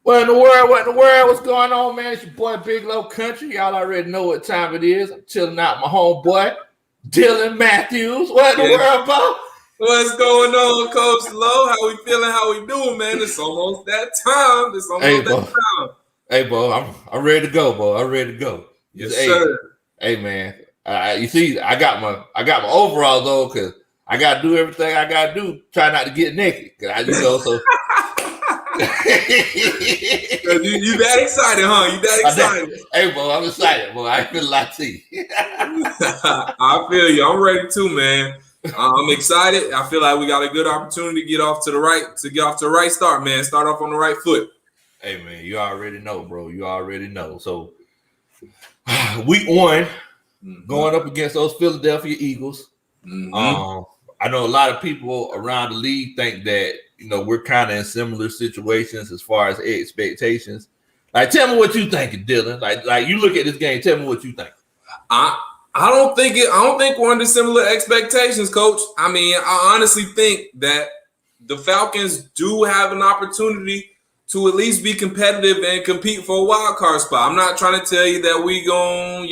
What in the world? What in the world? What's going on, man? It's your boy Big Low Country. Y'all already know what time it is. I'm chilling out with my homeboy, Dylan Mathews. What in the world, bro? What's going on, Coach Low? How we feeling? How we doing, man? It's almost that time. Hey, bro, I'm ready to go, bro. I'm ready to go. Yes, sir. Hey, man. You see, I got my overalls though, because I gotta do everything I gotta do. Try not to get naked, so. You that excited, huh? You that excited? Hey, bro, I'm excited, bro. I feel like tea. I feel you. I'm ready too, man. I'm excited. I feel like we got a good opportunity to get off to the right start, man. Start off on the right foot. Hey, man, you already know, bro. You already know. So, week one, going up against those Philadelphia Eagles. I know a lot of people around the league think that, we're kind of in similar situations as far as expectations. Like, tell me what you think, Dylan. Like you look at this game. Tell me what you think. I don't think we're under similar expectations, Coach. I mean, I honestly think that the Falcons do have an opportunity to at least be competitive and compete for a wild card spot. I'm not trying to tell you that we going,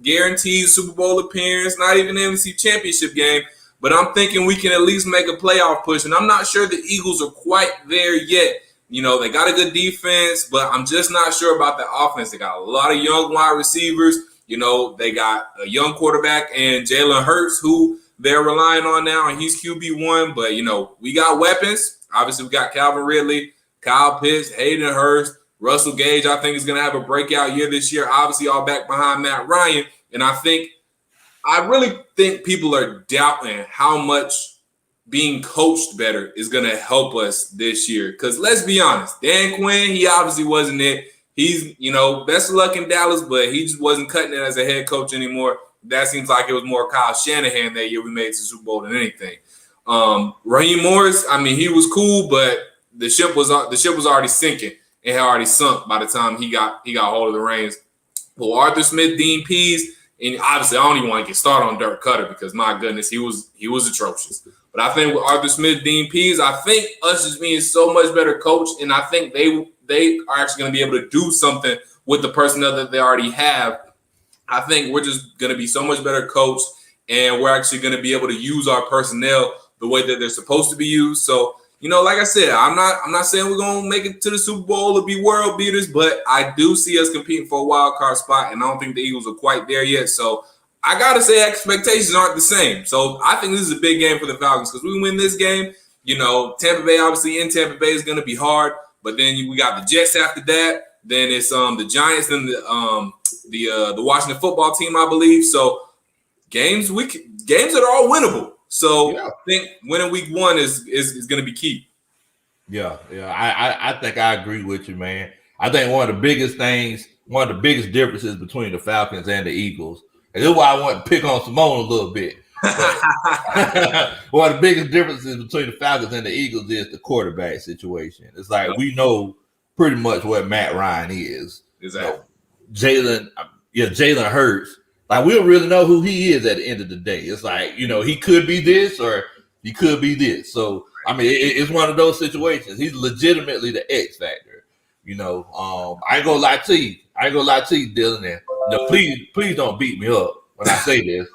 guarantee Super Bowl appearance, not even an NFC Championship game. But I'm thinking we can at least make a playoff push. And I'm not sure the Eagles are quite there yet. They got a good defense, but I'm just not sure about the offense. They got a lot of young wide receivers. They got a young quarterback and Hayden Hurst, who they're relying on now, and he's QB1. But, we got weapons. Obviously, we got Calvin Ridley, Kyle Pitts, Hayden Hurst, Russell Gage. I think is going to have a breakout year this year, obviously all back behind Matt Ryan. And I really think people are doubting how much being coached better is going to help us this year. Because let's be honest, Dan Quinn, he obviously wasn't it. He's, best of luck in Dallas, but he just wasn't cutting it as a head coach anymore. That seems like it was more Kyle Shanahan that year we made it to the Super Bowl than anything. Raheem Morris, I mean, he was cool, but the ship was already sinking and had already sunk by the time he got hold of the reins. Well, Arthur Smith, Dean Pease. And obviously, I don't even want to get started on Dirk Cutter because, my goodness, he was atrocious. But I think with Arthur Smith, Dean Pease, I think us just being so much better coached, and I think they are actually going to be able to do something with the personnel that they already have. I think we're just going to be so much better coached, and we're actually going to be able to use our personnel the way that they're supposed to be used. So, like I said, I'm not saying we're going to make it to the Super Bowl or be world beaters, but I do see us competing for a wild card spot, and I don't think the Eagles are quite there yet. So I got to say expectations aren't the same. So I think this is a big game for the Falcons because we win this game. Tampa Bay, obviously in Tampa Bay is going to be hard, but then we got the Jets after that. Then it's the Giants and the Washington football team, I believe. So games that are all winnable. So yeah. I think winning week one is going to be key. Yeah. I think I agree with you, man. I think one of the biggest differences between the Falcons and the Eagles, and this is why I want to pick on Simone a little bit. One of the biggest differences between the Falcons and the Eagles is the quarterback situation. It's like we know pretty much what Matt Ryan is. Exactly. Hayden Hurst. Like, we don't really know who he is at the end of the day. It's like, he could be this or he could be this. So, I mean, it's one of those situations. He's legitimately the X factor. I ain't gonna lie to you. Dylan. And please don't beat me up when I say this.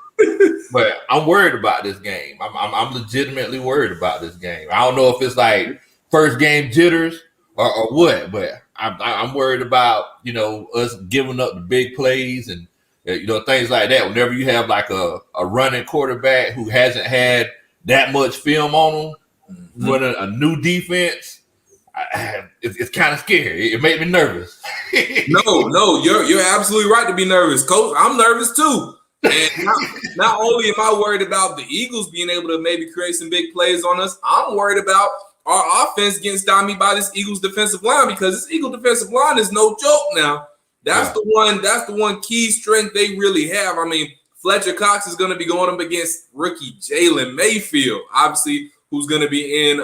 But I'm worried about this game. I'm legitimately worried about this game. I don't know if it's like first game jitters or what, but I'm worried about, us giving up the big plays and things like that. Whenever you have like a running quarterback who hasn't had that much film on him, running a new defense, it's kind of scary. It made me nervous. No, you're absolutely right to be nervous, Coach. I'm nervous too. And not only am I worried about the Eagles being able to maybe create some big plays on us, I'm worried about our offense getting stymied by this Eagles defensive line because this Eagles defensive line is no joke now. That's the one key strength they really have. I mean, Fletcher Cox is going to be going up against rookie Jalen Mayfield, obviously, who's going to be in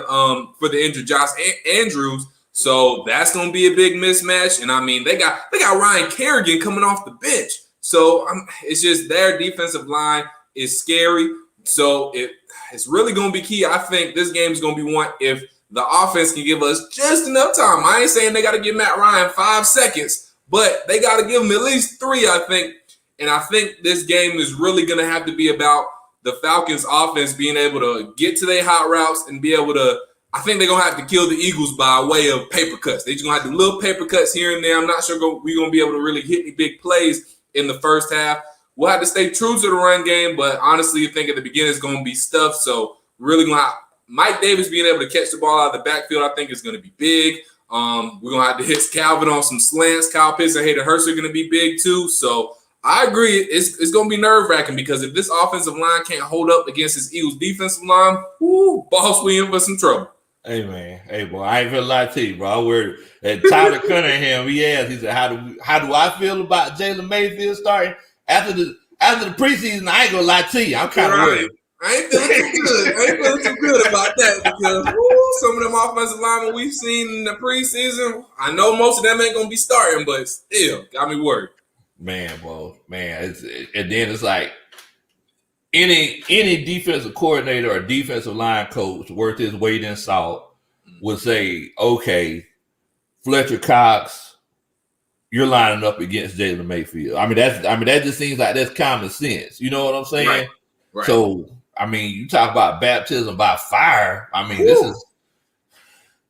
for the injured Josh Andrews. So that's going to be a big mismatch. And I mean, they got Ryan Kerrigan coming off the bench. So it's just their defensive line is scary. So it's really going to be key. I think this game is going to be one if the offense can give us just enough time. I ain't saying they got to give Matt Ryan 5 seconds, but they got to give him at least 3, I think. And I think this game is really going to have to be about the Falcons offense being able to get to their hot routes and be able to, I think they're going to have to kill the Eagles by way of paper cuts. They're just going to have to do little paper cuts here and there. I'm not sure we're going to be able to really hit any big plays in the first half. We'll have to stay true to the run game, but honestly, I think at the beginning it's going to be stuff. So really going to Mike Davis being able to catch the ball out of the backfield, I think is going to be big. We're going to have to hit Calvin on some slants. Kyle Pitts and Hayden Hurst are going to be big too. So I agree. It's going to be nerve-wracking because if this offensive line can't hold up against this Eagles defensive line, boss, we in for some trouble. Hey, man. Hey, boy, I ain't gonna lie to you, bro. I worried. And Tyler Cunningham, he said, how do I feel about Jalen Mayfield starting? After the preseason, I ain't gonna lie to you. I'm kind of worried. I ain't feeling too good. I ain't feeling too good about that because some of them offensive linemen we've seen in the preseason, I know most of them ain't gonna be starting, but still got me worried. Man, bro, man. And then it's like any defensive coordinator or defensive line coach worth his weight in salt would say, okay, Fletcher Cox, you're lining up against Jalen Mayfield. That just seems like that's common sense. You know what I'm saying? Right. So, you talk about baptism by fire. This is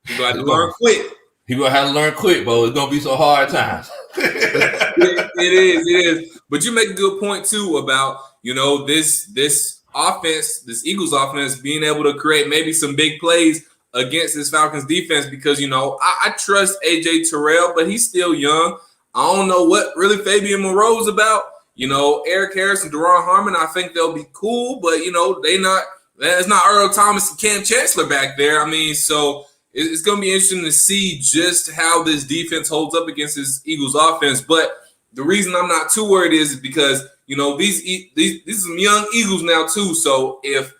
you got to learn quick. He gonna have to learn quick, bro. It's gonna be some hard times. It is. But you make a good point too about this offense, this Eagles offense, being able to create maybe some big plays against this Falcons defense because I trust AJ Terrell, but he's still young. I don't know what really Fabian Moreau's about. Eric Harris and Deron Harmon, I think they'll be cool, but it's not Earl Thomas and Cam Chancellor back there. So it's going to be interesting to see just how this defense holds up against this Eagles offense. But the reason I'm not too worried is because, these are some young Eagles now too. So if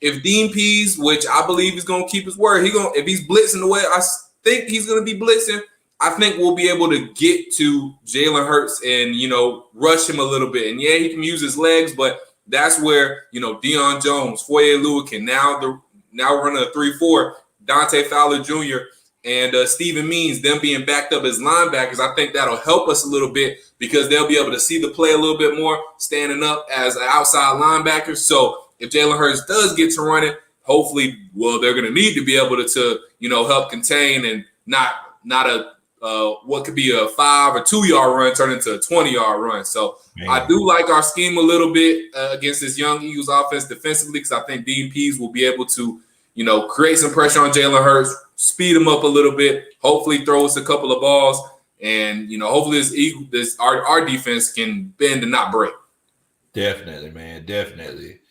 Dean Pease, which I believe is going to keep his word, if he's blitzing the way I think he's going to be blitzing, I think we'll be able to get to Jalen Hurts and, rush him a little bit. And, yeah, he can use his legs, but that's where, Deion Jones, Foye Oluokun, now running a 3-4, Dante Fowler Jr., and Steven Means, them being backed up as linebackers, I think that'll help us a little bit because they'll be able to see the play a little bit more standing up as an outside linebacker. So if Jalen Hurts does get to run it, hopefully, they're going to need to be able to help contain and not what could be a 5 or 2 yard run turn into a 20-yard run. So I do like our scheme a little bit against this young Eagles offense defensively because I think Dean Pease will be able to, create some pressure on Jalen Hurts, speed him up a little bit, hopefully throw us a couple of balls, and hopefully our defense can bend and not break. Definitely, man, definitely.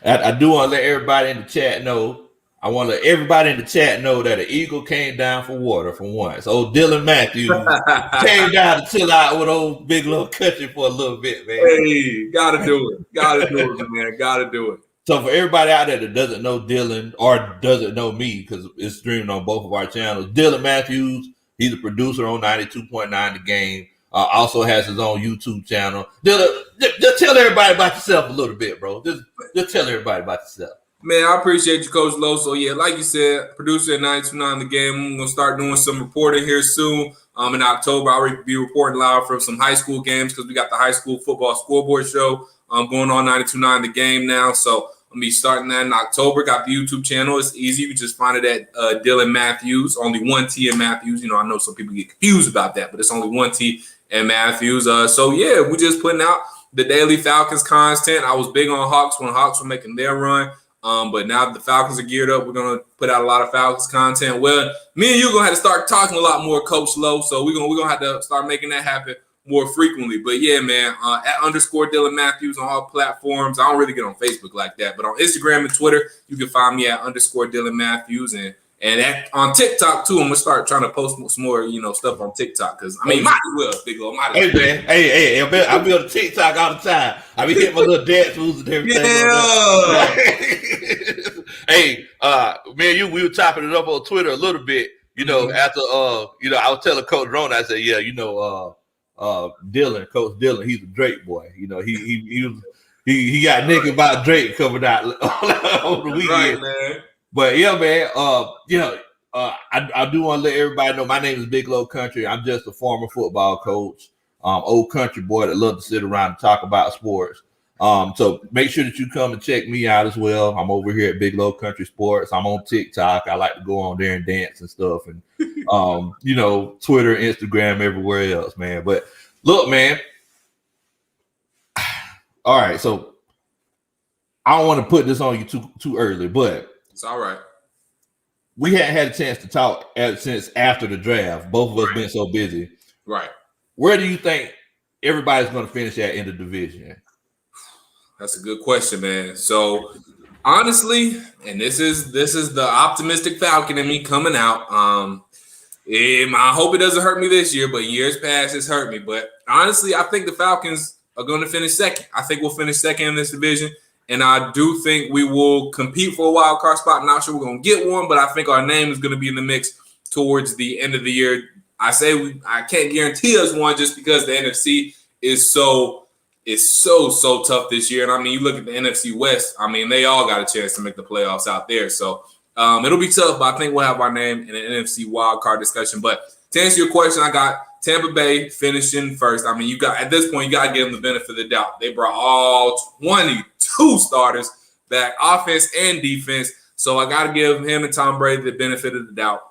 I do want to let everybody in the chat know. I want to let everybody in the chat know that an eagle came down for water for once. Old Dylan Mathews came down to chill out with old Big Little Country for a little bit, man. Hey, gotta do it. Gotta do it, man. Gotta do it. So for everybody out there that doesn't know Dylan or doesn't know me, because it's streamed on both of our channels, Dylan Mathews, he's a producer on 92.9 The Game. Also has his own YouTube channel. Dylan, just tell everybody about yourself a little bit, bro. Just tell everybody about yourself. Man, I appreciate you, Coach Lowe. So, yeah, like you said, producer at 92.9 The Game. I'm going to start doing some reporting here soon. In October, I'll be reporting live from some high school games because we got the high school football scoreboard show going on 92.9 The Game now. So, I'll be starting that in October. Got the YouTube channel. It's easy. You just find it at Dylan Mathews. Only one T in Mathews. I know some people get confused about that, but it's only one T in Mathews. So, yeah, we're just putting out the daily Falcons content. I was big on Hawks when Hawks were making their run. But now that the Falcons are geared up, we're going to put out a lot of Falcons content. Well, me and you are going to have to start talking a lot more, Coach Lowe. So we're going to have to start making that happen more frequently. But, yeah, man, at _ Dylan Mathews on all platforms. I don't really get on Facebook like that. But on Instagram and Twitter, you can find me at _ Dylan Mathews. And on TikTok, too, I'm going to start trying to post some more, stuff on TikTok. Because, might as well, Big Low. Hey, man. Hey, I be on TikTok all the time. I be hitting my little dance moves and everything. Yeah. Hey, me and you, we were chopping it up on Twitter a little bit, after, I was telling Coach Ron, I said, yeah, Dylan, Coach Dylan, he's a Drake boy. He got nigga about Drake coming out over the weekend. Right, man. But yeah, man, I do want to let everybody know my name is Big Low Country. I'm just a former football coach, old country boy that love to sit around and talk about sports. So make sure that you come and check me out as well. I'm over here at Big Low Country Sports. I'm on TikTok. I like to go on there and dance and stuff, and Twitter, Instagram, everywhere else, man. But look, man. All right, so I don't want to put this on you too early, but it's all right. We hadn't had a chance to talk since after the draft. Both of us been so busy. Right. Where do you think everybody's going to finish at in the division? That's a good question, man. So honestly, and this is the optimistic Falcon in me coming out. I hope it doesn't hurt me this year, but years past it's hurt me. But honestly, I think the Falcons are going to finish second. I think we'll finish second in this division. And I do think we will compete for a wild card spot. I'm not sure we're going to get one, but I think our name is going to be in the mix towards the end of the year. I can't guarantee us one just because the NFC is so tough this year. And I mean, you look at the NFC West, I mean, they all got a chance to make the playoffs out there. So it'll be tough, but I think we'll have our name in an NFC wild card discussion. But to answer your question, I got Tampa Bay finishing first. I mean, at this point, you got to give them the benefit of the doubt. They brought all 22 starters back, offense and defense. So I got to give him and Tom Brady the benefit of the doubt.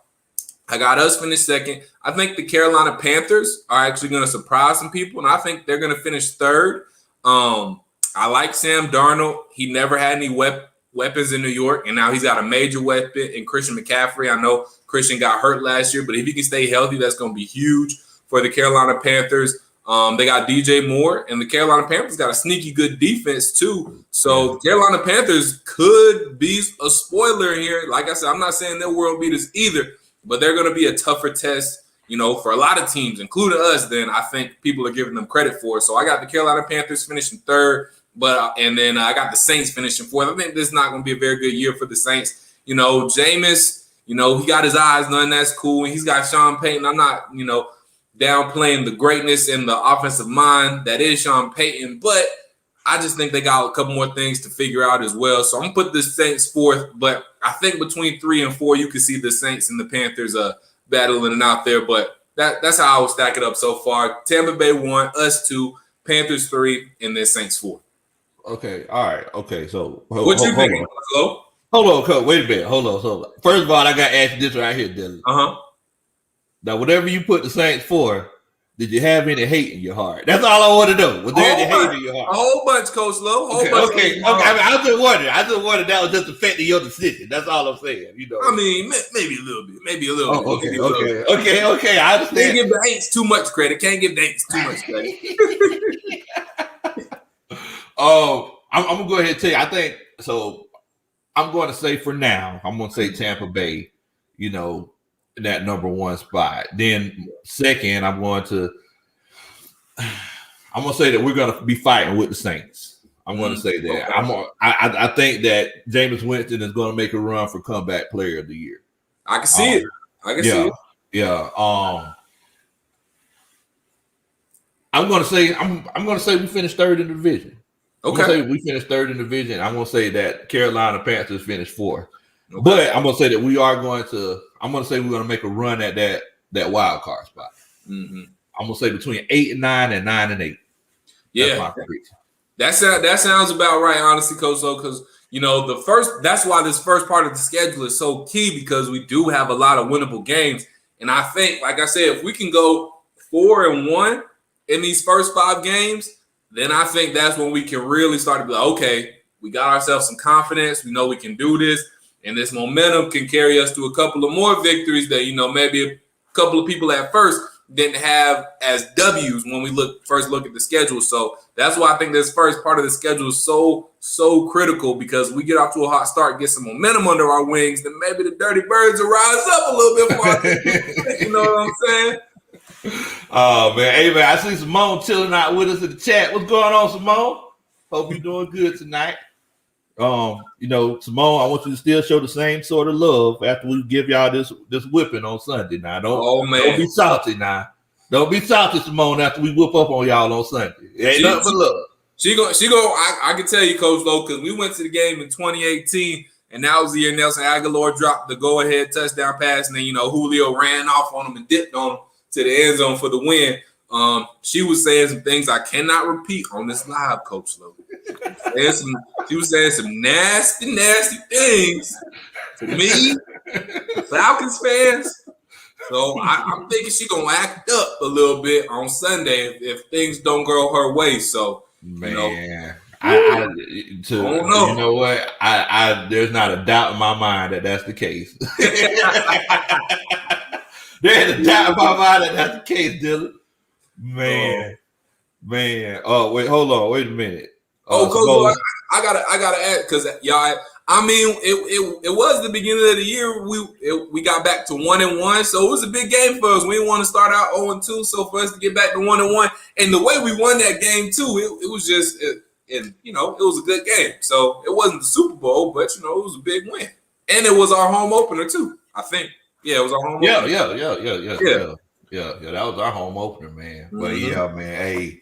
I got us finish second. I think the Carolina Panthers are actually going to surprise some people, and I think they're going to finish third. I like Sam Darnold. He never had any weapons in New York, and now he's got a major weapon in Christian McCaffrey. I know Christian got hurt last year, but if he can stay healthy, that's going to be huge for the Carolina Panthers. They got DJ Moore, and the Carolina Panthers got a sneaky good defense too. So Carolina Panthers could be a spoiler here. Like I said, I'm not saying they're world beaters either, but they're going to be a tougher test, for a lot of teams, including us, than I think people are giving them credit for. So I got the Carolina Panthers finishing third, and then I got the Saints finishing fourth. I think this is not going to be a very good year for the Saints. Jameis, he got his eyes done. That's cool. And he's got Sean Payton. I'm not, downplaying the greatness and the offensive mind that is Sean Payton, but I just think they got a couple more things to figure out as well. So I'm going to put the Saints fourth, but I think between 3 and 4, you can see the Saints and the Panthers battling it out there, but that's how I would stack it up so far. Tampa Bay 1, us 2, Panthers 3, and then Saints 4. Okay, all right. Okay, so what you think? Hold on, Coach. Wait a minute. Hold on. First of all, I got to ask you this right here, Dylan. Now, whatever you put the Saints for, did you have any hate in your heart? That's all I want to know. Was there any hate in your heart? A whole bunch, Coach Lowe. Okay. I just wondered that was just affecting your decision. That's all I'm saying. I mean, maybe a little bit. Okay. I understand. Can't give the Aints too much credit. Can't give the Aints too much credit. I'm gonna go ahead and tell you. I think so. I'm going to say for now, I'm going to say Tampa Bay. That number 1 spot. Then second, I'm going to say that we're going to be fighting with the Saints. I'm going to say that. Okay. I think that Jameis Winston is going to make a run for comeback player of the year. I can see it. See it. Yeah. I'm going to say we finished third in the division. Okay. I'm going to say we finished third in the division. I'm going to say that Carolina Panthers finished fourth. Okay. But I'm going to say that I'm going to say we're going to make a run at that wild card spot. Mm-hmm. I'm going to say between 8 and 9 and 9 and 8. Yeah. That's my prediction. That sounds about right, honestly, Coach Lowe, because, that's why this first part of the schedule is so key, because we do have a lot of winnable games. And I think, like I said, if we can go 4-1 in these first 5 games, then I think that's when we can really start to be like, okay, we got ourselves some confidence. We know we can do this. And this momentum can carry us to a couple of more victories that, maybe a couple of people at first didn't have as W's when we first look at the schedule. So that's why I think this first part of the schedule is so critical, because we get off to a hot start, get some momentum under our wings, then maybe the Dirty Birds will rise up a little bit more. You know what I'm saying? Oh, man. Hey, man, I see Simone chilling out with us in the chat. What's going on, Simone? Hope you're doing good tonight. Simone, I want you to still show the same sort of love after we give y'all this whipping on Sunday. Now, don't be salty now. Don't be salty, Simone, after we whip up on y'all on Sunday. It ain't nothing but love. She go. I can tell you, Coach Lowe, because we went to the game in 2018. And that was the year Nelson Aguilar dropped the go-ahead touchdown pass, and then Julio ran off on him and dipped on him to the end zone for the win. She was saying some things I cannot repeat on this live, Coach Lowe. She was saying some nasty, nasty things to me, Falcons fans. So I'm thinking she's gonna act up a little bit on Sunday if things don't go her way. So man, you know what? There's not a doubt in my mind that that's the case. There's a doubt in my mind that that's the case, Dylan. Man. Oh wait, hold on. Wait a minute. Coach, I gotta add because y'all. I mean, it was the beginning of the year. We got back to 1-1, so it was a big game for us. We didn't want to start out 0-2, so for us to get back to 1-1, and the way we won that game too, it was just, it was a good game. So it wasn't the Super Bowl, but it was a big win, and it was our home opener too. I think, it was our home opener. Yeah. That was our home opener, man. Mm-hmm. But yeah, man, hey,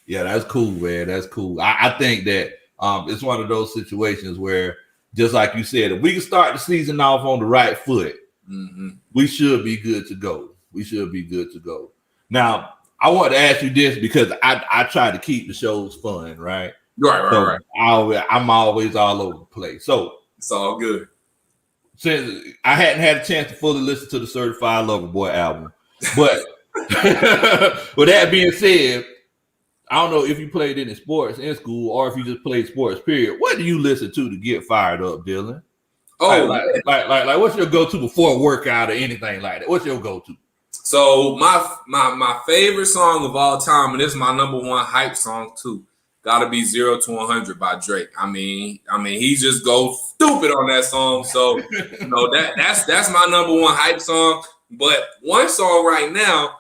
yeah, that's cool, man. That's cool. I think that it's one of those situations where, just like you said, if we can start the season off on the right foot, we should be good to go. Now, I want to ask you this because I try to keep the shows fun, right? Right. I'm always all over the place. So it's all good. Since I hadn't had a chance to fully listen to the Certified Lover Boy album, but with that being said, I don't know if you played any sports in school or if you just played sports, period. What do you listen to get fired up, Dylan? Oh, like what's your go-to before a workout or anything like that? What's your go-to? So my favorite song of all time, and this is my number one hype song too, gotta be 0 to 100 by Drake. I mean, he just goes stupid on that song. So that's my number one hype song. But one song right now,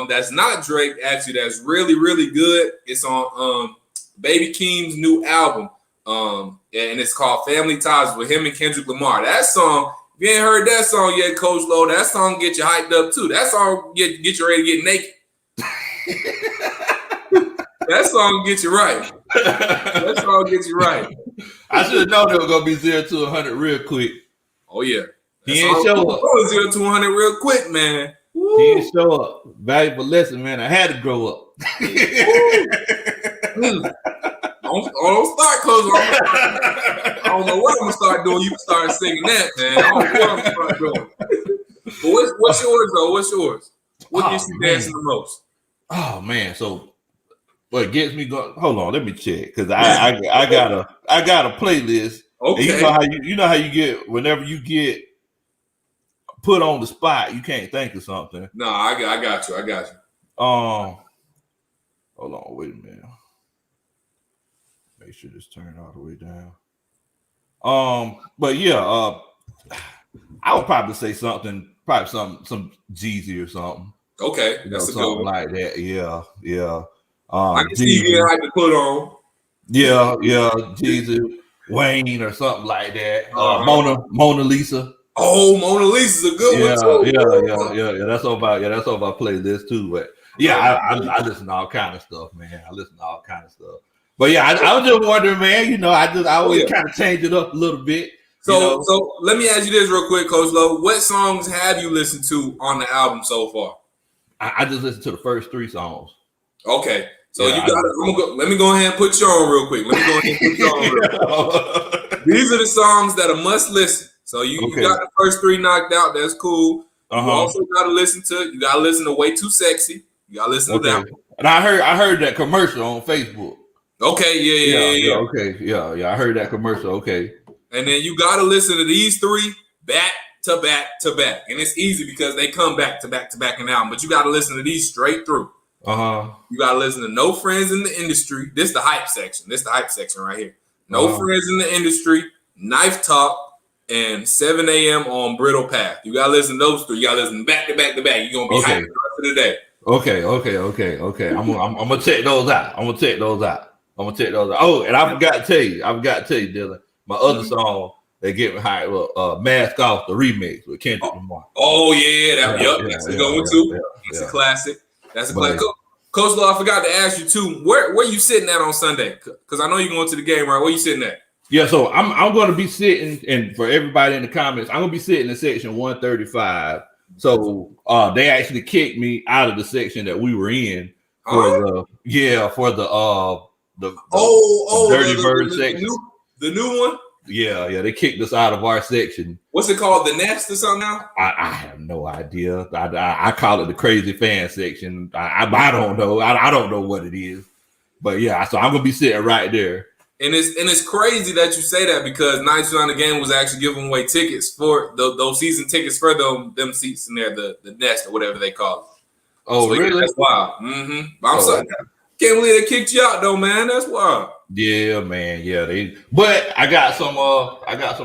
that's not Drake, actually, that's really, really good. It's on Baby Keem's new album. And it's called Family Ties with him and Kendrick Lamar. That song, if you ain't heard that song yet, Coach Lowe, that song get you hyped up too. That song get you ready to get naked. That song gets you right. That song gets you right. I should have known it was gonna be 0 to 100 real quick. Oh yeah. He ain't show up. 0 to 100 real quick, man. Woo. He didn't show up. Valuable lesson, man. I had to grow up. Don't start, Coach. I don't know what I'm gonna start doing. You can start singing that, man. I don't know what I'm gonna start doing. But what's yours though? What's yours? What gets you dancing the most? Oh man, so what gets me going? Hold on, let me check because I got a playlist. Okay. And you know how you get whenever you get put on the spot, you can't think of something. No, I got you. Hold on, wait a minute. Make sure this turned all the way down. But yeah, I would probably say some Jeezy or something. Okay, that's a good one. Like that. Yeah. I can see you like to put on. Yeah, Jeezy, Wayne or something like that. Mona Lisa. Oh, Mona Lisa's a good one too. Yeah. That's all about playlist too. But yeah, I listen to all kind of stuff, man. But yeah, I was just wondering, man. I always kind of change it up a little bit. So let me ask you this real quick, Coach Lowe. What songs have you listened to on the album so far? I just listened to the first 3 songs. Okay. So let me go ahead and put you on real quick. These are the songs that are must listen. So you got the first 3 knocked out. That's cool. You also got to listen to Way Too Sexy. You got to listen to that one. And I heard that commercial on Facebook. Okay, yeah. Okay, yeah. I heard that commercial. Okay. And then you got to listen to these 3 back to back to back. And it's easy because they come back to back to back in the album. But you got to listen to these straight through. You got to listen to No Friends in the Industry. This is the hype section. Right here. No Friends in the Industry, Knife Talk, and 7 a.m. on Brittle Path. You got to listen to those 3. You got to listen back to back to back. You're going to be hyped the rest of the day. Okay. I'm gonna check those out. Oh, and I forgot to tell you, Dylan, my other song that get me high, Mask Off, the remix with Kendrick Lamar. Oh yeah, that's a good one too. It's a classic. That's a classic. Coach Lowe, I forgot to ask you too. Where you sitting at on Sunday? Because I know you're going to the game, right? Where you sitting at? Yeah, so I'm going to be sitting, and for everybody in the comments, I'm going to be sitting in section 135. So they actually kicked me out of the section that we were in for the Dirty Bird section. The new one. Yeah, they kicked us out of our section. What's it called? The Nest or something now? I have no idea. I call it the crazy fan section. I don't know. I don't know what it is. But yeah, so I'm gonna be sitting right there. And it's crazy that you say that because 99 the game was actually giving away tickets for those season tickets for them seats in there, the Nest or whatever they call it. Oh, so, really? Yeah, that's wild. Mm-hmm. I'm sorry. Can't believe they kicked you out though, man. That's wild. Yeah, man. Yeah, but I got some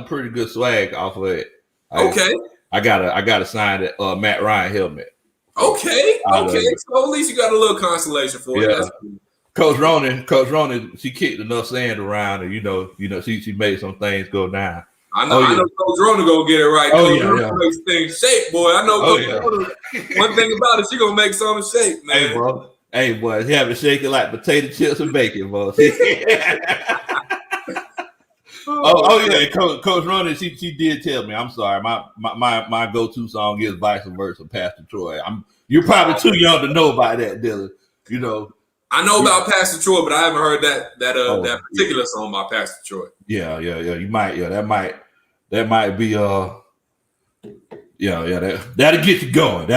pretty good swag off of it. Okay. I got a signed Matt Ryan helmet. Okay. So at least you got a little consolation for it. That's cool. Coach Ronan, she kicked enough sand around, and you know, she made some things go down. I know Coach Ronan gonna get it right. Coach Ronan makes things shape, boy. I know Coach Ronan. One thing about it, she gonna make something shape, man. Hey, boy, he have it shaking like potato chips and bacon, boy. Yeah, Coach Ronan, she did tell me. I'm sorry, my go-to song is Vice Versa, Pastor Troy. You're probably too young to know about that, Dylan. You know. I know about Pastor Troy, but I haven't heard that particular song by Pastor Troy. Yeah. You might. Yeah, that might be. That'll get you going. I'm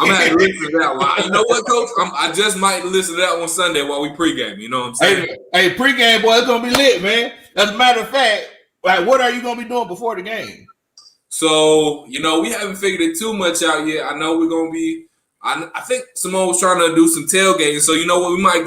gonna have to listen to that one. You know what, Coach? I just might listen to that one Sunday while we pregame. You know what I'm saying? Hey, pregame, boy, it's gonna be lit, man. As a matter of fact, like, what are you gonna be doing before the game? So, we haven't figured it too much out yet. I know we're gonna be. I think Simone was trying to do some tailgating. So, you know what? We might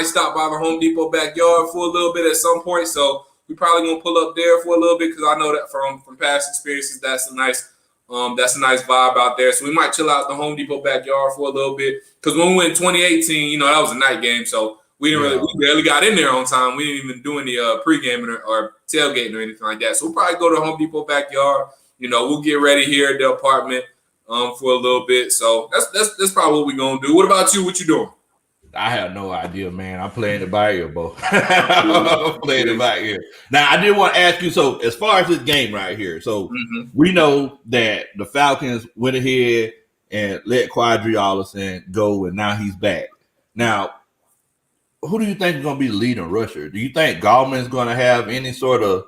stop by the Home Depot backyard for a little bit at some point. So, we probably gonna pull up there for a little bit because I know that from past experiences, that's a nice vibe out there. So we might chill out at the Home Depot backyard for a little bit because when we went in 2018, that was a night game, so we barely got in there on time. We didn't even do any pregame or tailgating or anything like that. So we'll probably go to the Home Depot backyard. We'll get ready here at the apartment for a little bit. So that's probably what we're gonna do. What about you? What you doing? I have no idea, man. I'm playing it by ear, bro. I'm playing it by ear. Now, I did want to ask you, so as far as this game right here, so we know that the Falcons went ahead and let Quadri Allison go, and now he's back. Now, who do you think is going to be the leading rusher? Do you think Gallman's going to have any sort of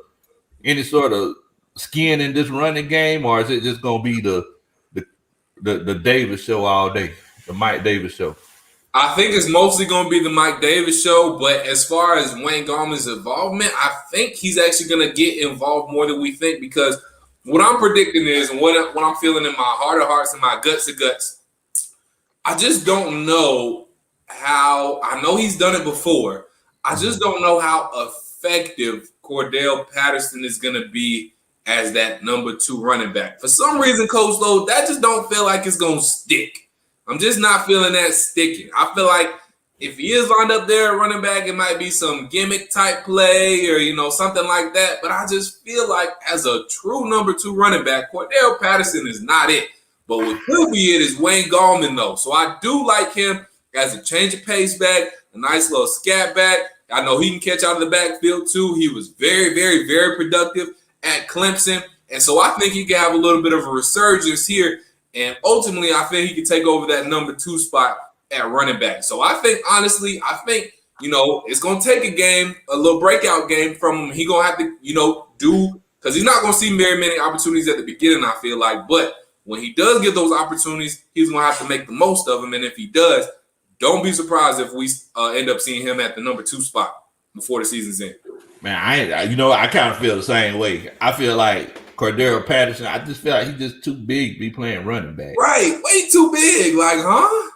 skin in this running game, or is it just going to be the Davis show all day, the Mike Davis show? I think it's mostly going to be the Mike Davis show, but as far as Wayne Gallman's involvement, I think he's actually going to get involved more than we think because what I'm predicting is, and what I'm feeling in my heart of hearts and my guts of guts, I just don't know how – I know he's done it before. I just don't know how effective Cordell Patterson is going to be as that number 2 running back. For some reason, Coach Lowe, that just don't feel like it's going to stick. I'm just not feeling that sticking. I feel like if he is lined up there at running back, it might be some gimmick type play or, something like that. But I just feel like as a true number 2 running back, Cordell Patterson is not it. But what could be it is Wayne Gallman, though. So I do like him as a change of pace back, a nice little scat back. I know he can catch out of the backfield, too. He was very, very, very productive at Clemson. And so I think he can have a little bit of a resurgence here. And ultimately, I think he can take over that number 2 spot at running back. So I think, honestly, it's going to take a little breakout game from him. He's going to have to, do, because he's not going to see very many opportunities at the beginning, I feel like. But when he does get those opportunities, he's going to have to make the most of them. And if he does, don't be surprised if we end up seeing him at the number 2 spot before the season's end. Man, I kind of feel the same way. I feel like Cordell Patterson, I just feel like he's just too big to be playing running back. Right, way too big. Like, huh?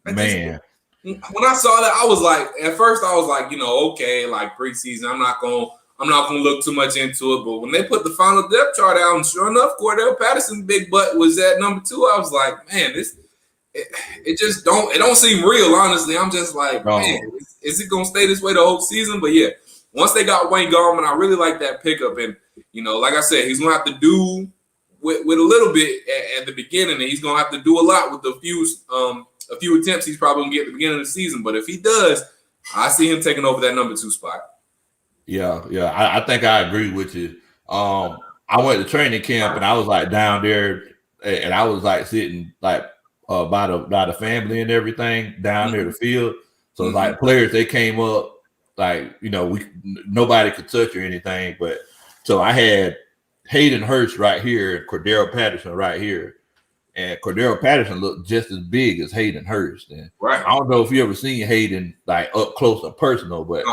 Man. When I saw that, I was like, at first I was like, okay, like preseason, I'm not gonna look too much into it. But when they put the final depth chart out, and sure enough, Cordell Patterson's big butt was at number 2. I was like, man, it just don't seem real, honestly. I'm just like, man, is it gonna stay this way the whole season? But yeah, once they got Wayne Gallman, I really like that pickup. And like I said, he's gonna have to do with a little bit at the beginning, and he's gonna have to do a lot with a few attempts he's probably gonna get at the beginning of the season. But if he does, I see him taking over that number 2 spot. Yeah, yeah. I think I agree with you. I went to training camp and I was like down there, and I was like sitting like by the family and everything down near the field. So it's like players, they came up like, nobody could touch or anything. But so I had Hayden Hurst right here and Cordero Patterson right here. And Cordero Patterson looked just as big as Hayden Hurst. And Right. I don't know if you ever seen Hayden like up close and personal, but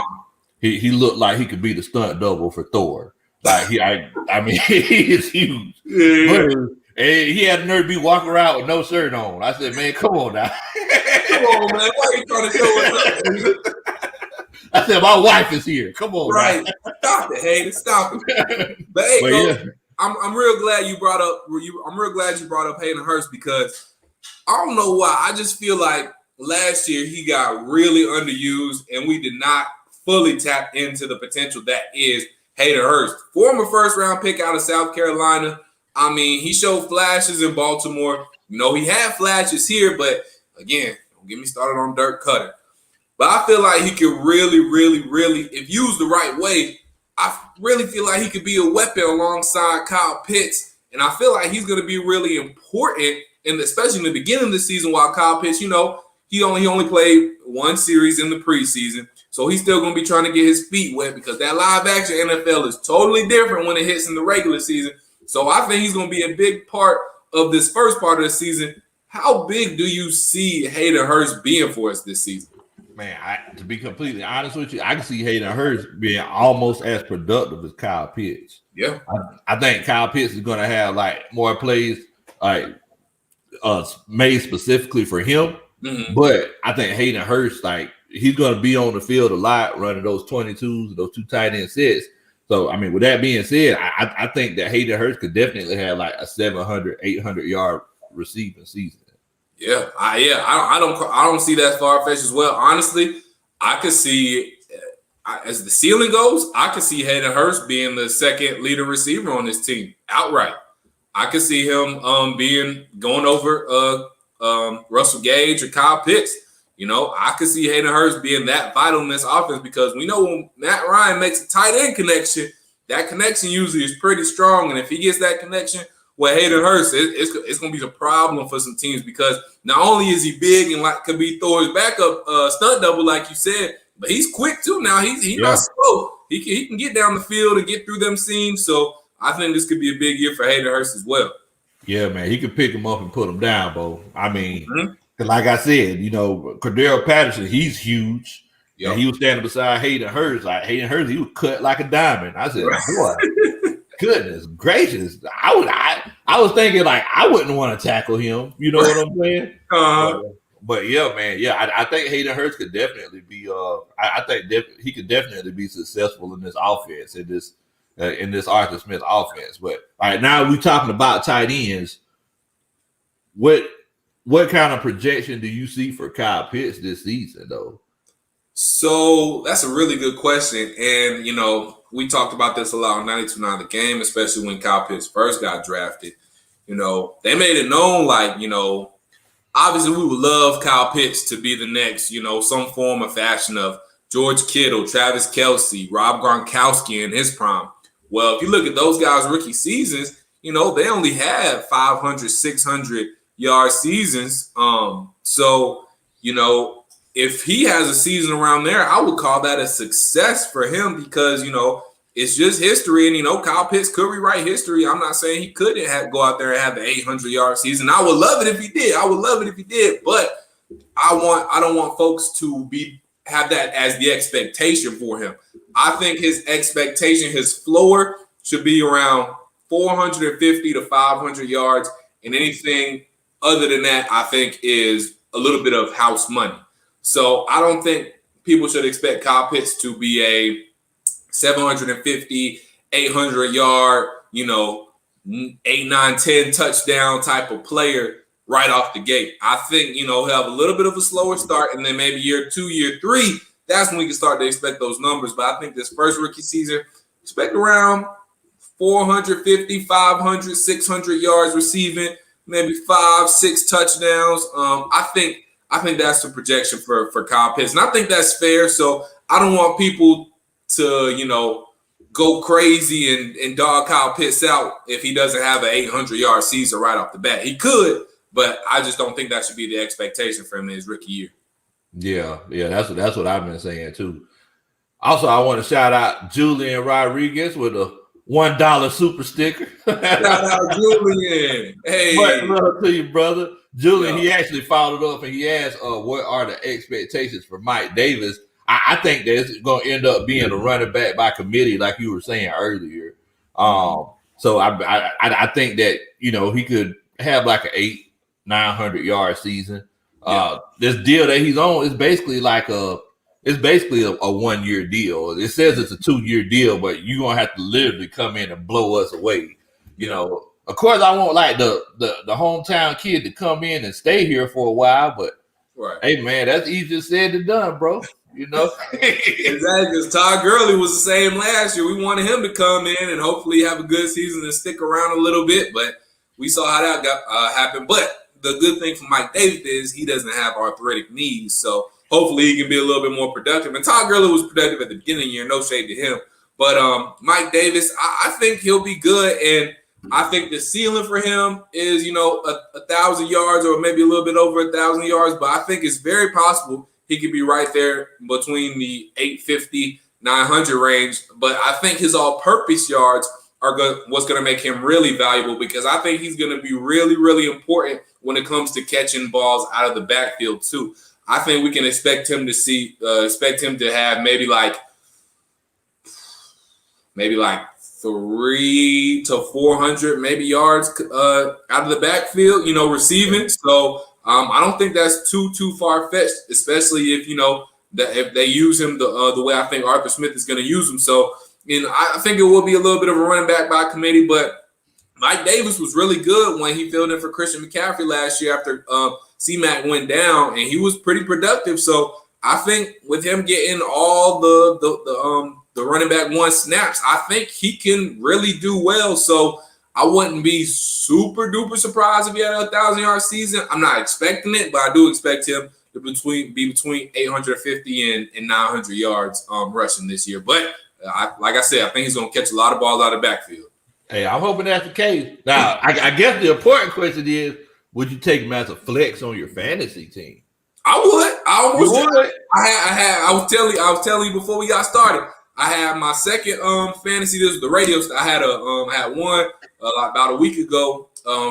he looked like he could be the stunt double for Thor. Like I mean, he is huge. Yeah. But he had the nerve to be walking around with no shirt on. I said, man, come on now. Come on, man. Why are you trying to show us up? I said, my wife is here. Come on, right? Now. Stop it, Hayden. Stop it. But hey, Coach, I'm real glad you brought up. I'm real glad you brought up Hayden Hurst because I don't know why. I just feel like last year he got really underused, and we did not fully tap into the potential that is Hayden Hurst, former first-round pick out of South Carolina. I mean, he showed flashes in Baltimore. He had flashes here, but again, don't get me started on Dirk Cutter. But I feel like he could really, really, really, if used the right way, I really feel like he could be a weapon alongside Kyle Pitts. And I feel like he's going to be really important, and especially in the beginning of the season while Kyle Pitts, he only played one series in the preseason. So he's still going to be trying to get his feet wet because that live action NFL is totally different when it hits in the regular season. So I think he's going to be a big part of this first part of the season. How big do you see Hayden Hurst being for us this season? Man, to be completely honest with you, I can see Hayden Hurst being almost as productive as Kyle Pitts. Yeah. I think Kyle Pitts is going to have like more plays like made specifically for him. Mm-hmm. But I think Hayden Hurst, like, he's going to be on the field a lot running those 22s, those two tight end sets. So, I mean, with that being said, I think that Hayden Hurst could definitely have like a 700, 800 yard receiving season. Yeah, I don't see that far-fetched as well. Honestly, I could see, as the ceiling goes, I could see Hayden Hurst being the second leading receiver on this team outright. I could see him going over Russell Gage or Kyle Pitts. I could see Hayden Hurst being that vital in this offense because we know when Matt Ryan makes a tight end connection, that connection usually is pretty strong. And if he gets that connection with Hayden Hurst, it's going to be a problem for some teams because not only is he big and could be Thor's backup stunt double, like you said, but he's quick too. Now he's not slow. He can get down the field and get through them seams. So I think this could be a big year for Hayden Hurst as well. Yeah, man, he could pick him up and put him down, Bo. I mean. Mm-hmm. Like I said, Cordero Patterson, he's huge. Yep. And he was standing beside Hayden Hurst. Like Hayden Hurst, he was cut like a diamond. I said, boy, goodness gracious. I was thinking like I wouldn't want to tackle him. You know what I'm saying? But yeah, man, yeah, I think Hayden Hurst could definitely be. I think he could definitely be successful in this offense, in this Arthur Smith offense. But all right, now we're talking about tight ends. What kind of projection do you see for Kyle Pitts this season, though? So that's a really good question. And, we talked about this a lot on 92.9 The Game, especially when Kyle Pitts first got drafted. They made it known, like, obviously we would love Kyle Pitts to be the next, some form or fashion of George Kittle, Travis Kelce, Rob Gronkowski in his prime. Well, if you look at those guys' rookie seasons, they only had 500, 600 yard seasons. So, if he has a season around there, I would call that a success for him because, it's just history. And, Kyle Pitts could rewrite history. I'm not saying he couldn't go out there and have the 800-yard season. I would love it if he did. But I don't want folks to have that as the expectation for him. I think his expectation, his floor should be around 450 to 500 yards, and anything other than that, I think, is a little bit of house money. So I don't think people should expect Kyle Pitts to be a 750, 800-yard, 8, 9, 10 touchdown type of player right off the gate. I think, he'll have a little bit of a slower start, and then maybe year 2, year 3, that's when we can start to expect those numbers. But I think this first rookie season, expect around 450, 500, 600 yards receiving, maybe 5, 6 touchdowns. I think that's the projection for Kyle Pitts. And I think that's fair. So I don't want people to go crazy and dog Kyle Pitts out if he doesn't have an 800-yard season right off the bat. He could, but I just don't think that should be the expectation for him in his rookie year. Yeah, that's what I've been saying too. Also, I want to shout out Julian Rodriguez with a $1 super sticker. Shout out Julian. Hey, much love to you, brother. Julian, he actually followed up and he asked, what are the expectations for Mike Davis? I think that it's going to end up being a running back by committee, like you were saying earlier. So I think that, he could have like an 800-900-yard season. This deal that he's on is basically a 1 year deal. It says it's a 2 year deal, but you're going to have to literally come in and blow us away. Of course, I want like the hometown kid to come in and stay here for a while, but hey, man, that's easier said than done, bro. Exactly. Because Todd Gurley was the same last year. We wanted him to come in and hopefully have a good season and stick around a little bit, but we saw how that got happened. But the good thing for Mike Davis is he doesn't have arthritic knees, so hopefully he can be a little bit more productive. And Todd Gurley was productive at the beginning of the year, no shade to him. But Mike Davis, I think he'll be good, and I think the ceiling for him is 1,000 yards or maybe a little bit over 1,000 yards. But I think it's very possible he could be right there between the 850, 900 range. But I think his all-purpose yards are what's going to make him really valuable, because I think he's going to be really, really important when it comes to catching balls out of the backfield too. I think we can expect him to have maybe like 300 to 400 maybe yards out of the backfield, receiving. So I don't think that's too far-fetched, especially if if they use him the way I think Arthur Smith is going to use him. So I think it will be a little bit of a running back by committee, but Mike Davis was really good when he filled in for Christian McCaffrey last year after C-Mac went down, and he was pretty productive. So I think with him getting all the running back one snaps, I think he can really do well. So I wouldn't be super duper surprised if he had a 1,000-yard season. I'm not expecting it, but I do expect him to be between 850 and 900 yards rushing this year. But like I said, I think he's going to catch a lot of balls out of the backfield. Hey, I'm hoping that's the case. Now, I guess the important question is, would you take him as a flex on your fantasy team? I would. I almost would. I was telling you before we got started. I had my second fantasy. This was the radio. I had one about a week ago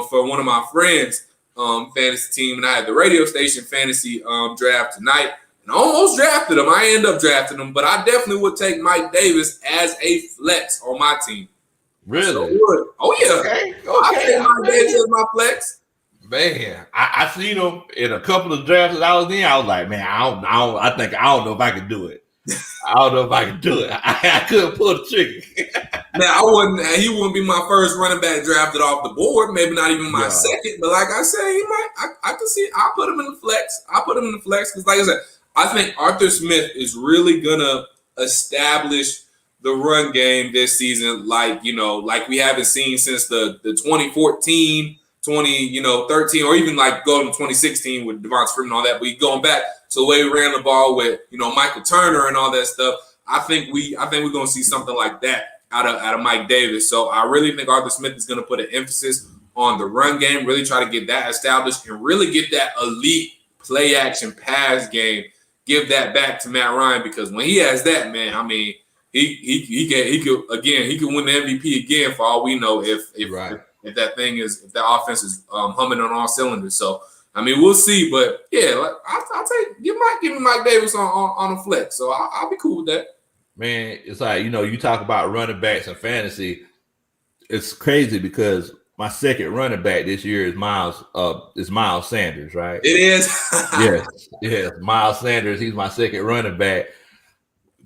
for one of my friends' fantasy team, and I had the radio station fantasy draft tonight, and I almost drafted him. I ended up drafting him, but I definitely would take Mike Davis as a flex on my team. Really? So oh yeah. Okay. I take Mike Davis as my flex. Man, I seen him in a couple of drafts that I was in. I was like, man, I don't know if I can do it. I don't know if I can do it. I couldn't pull the trigger. Now, he wouldn't be my first running back drafted off the board, maybe not even my second. But like I said, he might. I can see. I'll put him in the flex. Because, like I said, I think Arthur Smith is really gonna establish the run game this season, like we haven't seen since the 2014, 2013, or even like going to 2016 with Devonta Freeman and all that. But going back to the way we ran the ball with Michael Turner and all that stuff, I think we're gonna see something like that out of Mike Davis. So I really think Arthur Smith is gonna put an emphasis on the run game, really try to get that established, and really get that elite play action pass game. Give that back to Matt Ryan, because when he has that, man, I mean, he could win the MVP again for all we know if that offense is humming on all cylinders. So I mean, we'll see, but yeah, I'll give me Mike Davis on a flex. So I'll be cool with that. Man, it's like you talk about running backs and fantasy. It's crazy because my second running back this year is Miles Sanders, right? It is. yes, Miles Sanders. He's my second running back.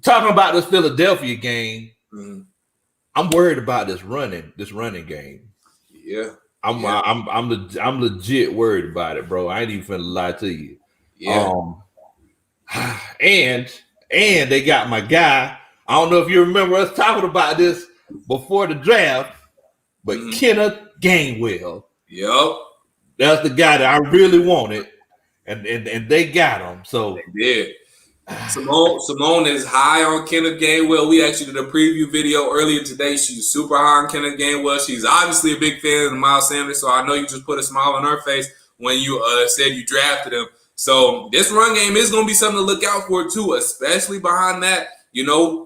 Talking about this Philadelphia game, I'm worried about this running game. Yeah, I'm legit worried about it, bro. I ain't even finna lie to you. Yeah. And they got my guy. I don't know if you remember us talking about this before the draft, but Kenneth Gainwell. Yep. That's the guy that I really wanted, and they got him. So they did. Simone is high on Kenneth Gainwell. We actually did a preview video earlier today. She's super high on Kenneth Gainwell. She's obviously a big fan of Miles Sanders, so I know you just put a smile on her face when you said you drafted him. So this run game is going to be something to look out for too, especially behind that,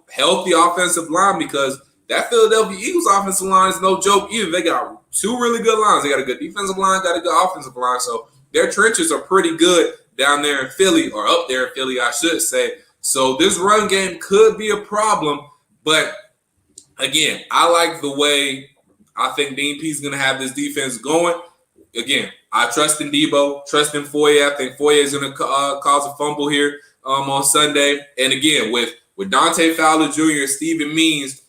healthy offensive line, because that Philadelphia Eagles offensive line is no joke either. They got two really good lines. They got a good defensive line, got a good offensive line. So their trenches are pretty good down there in Philly, or up there in Philly, I should say. So this run game could be a problem. But again, I like the way I think Dean Pease is going to have this defense going. Again, I trust in Debo, trust in Foye. I think Foye is going to cause a fumble here on Sunday. And again, with Dante Fowler Jr., Steven Means,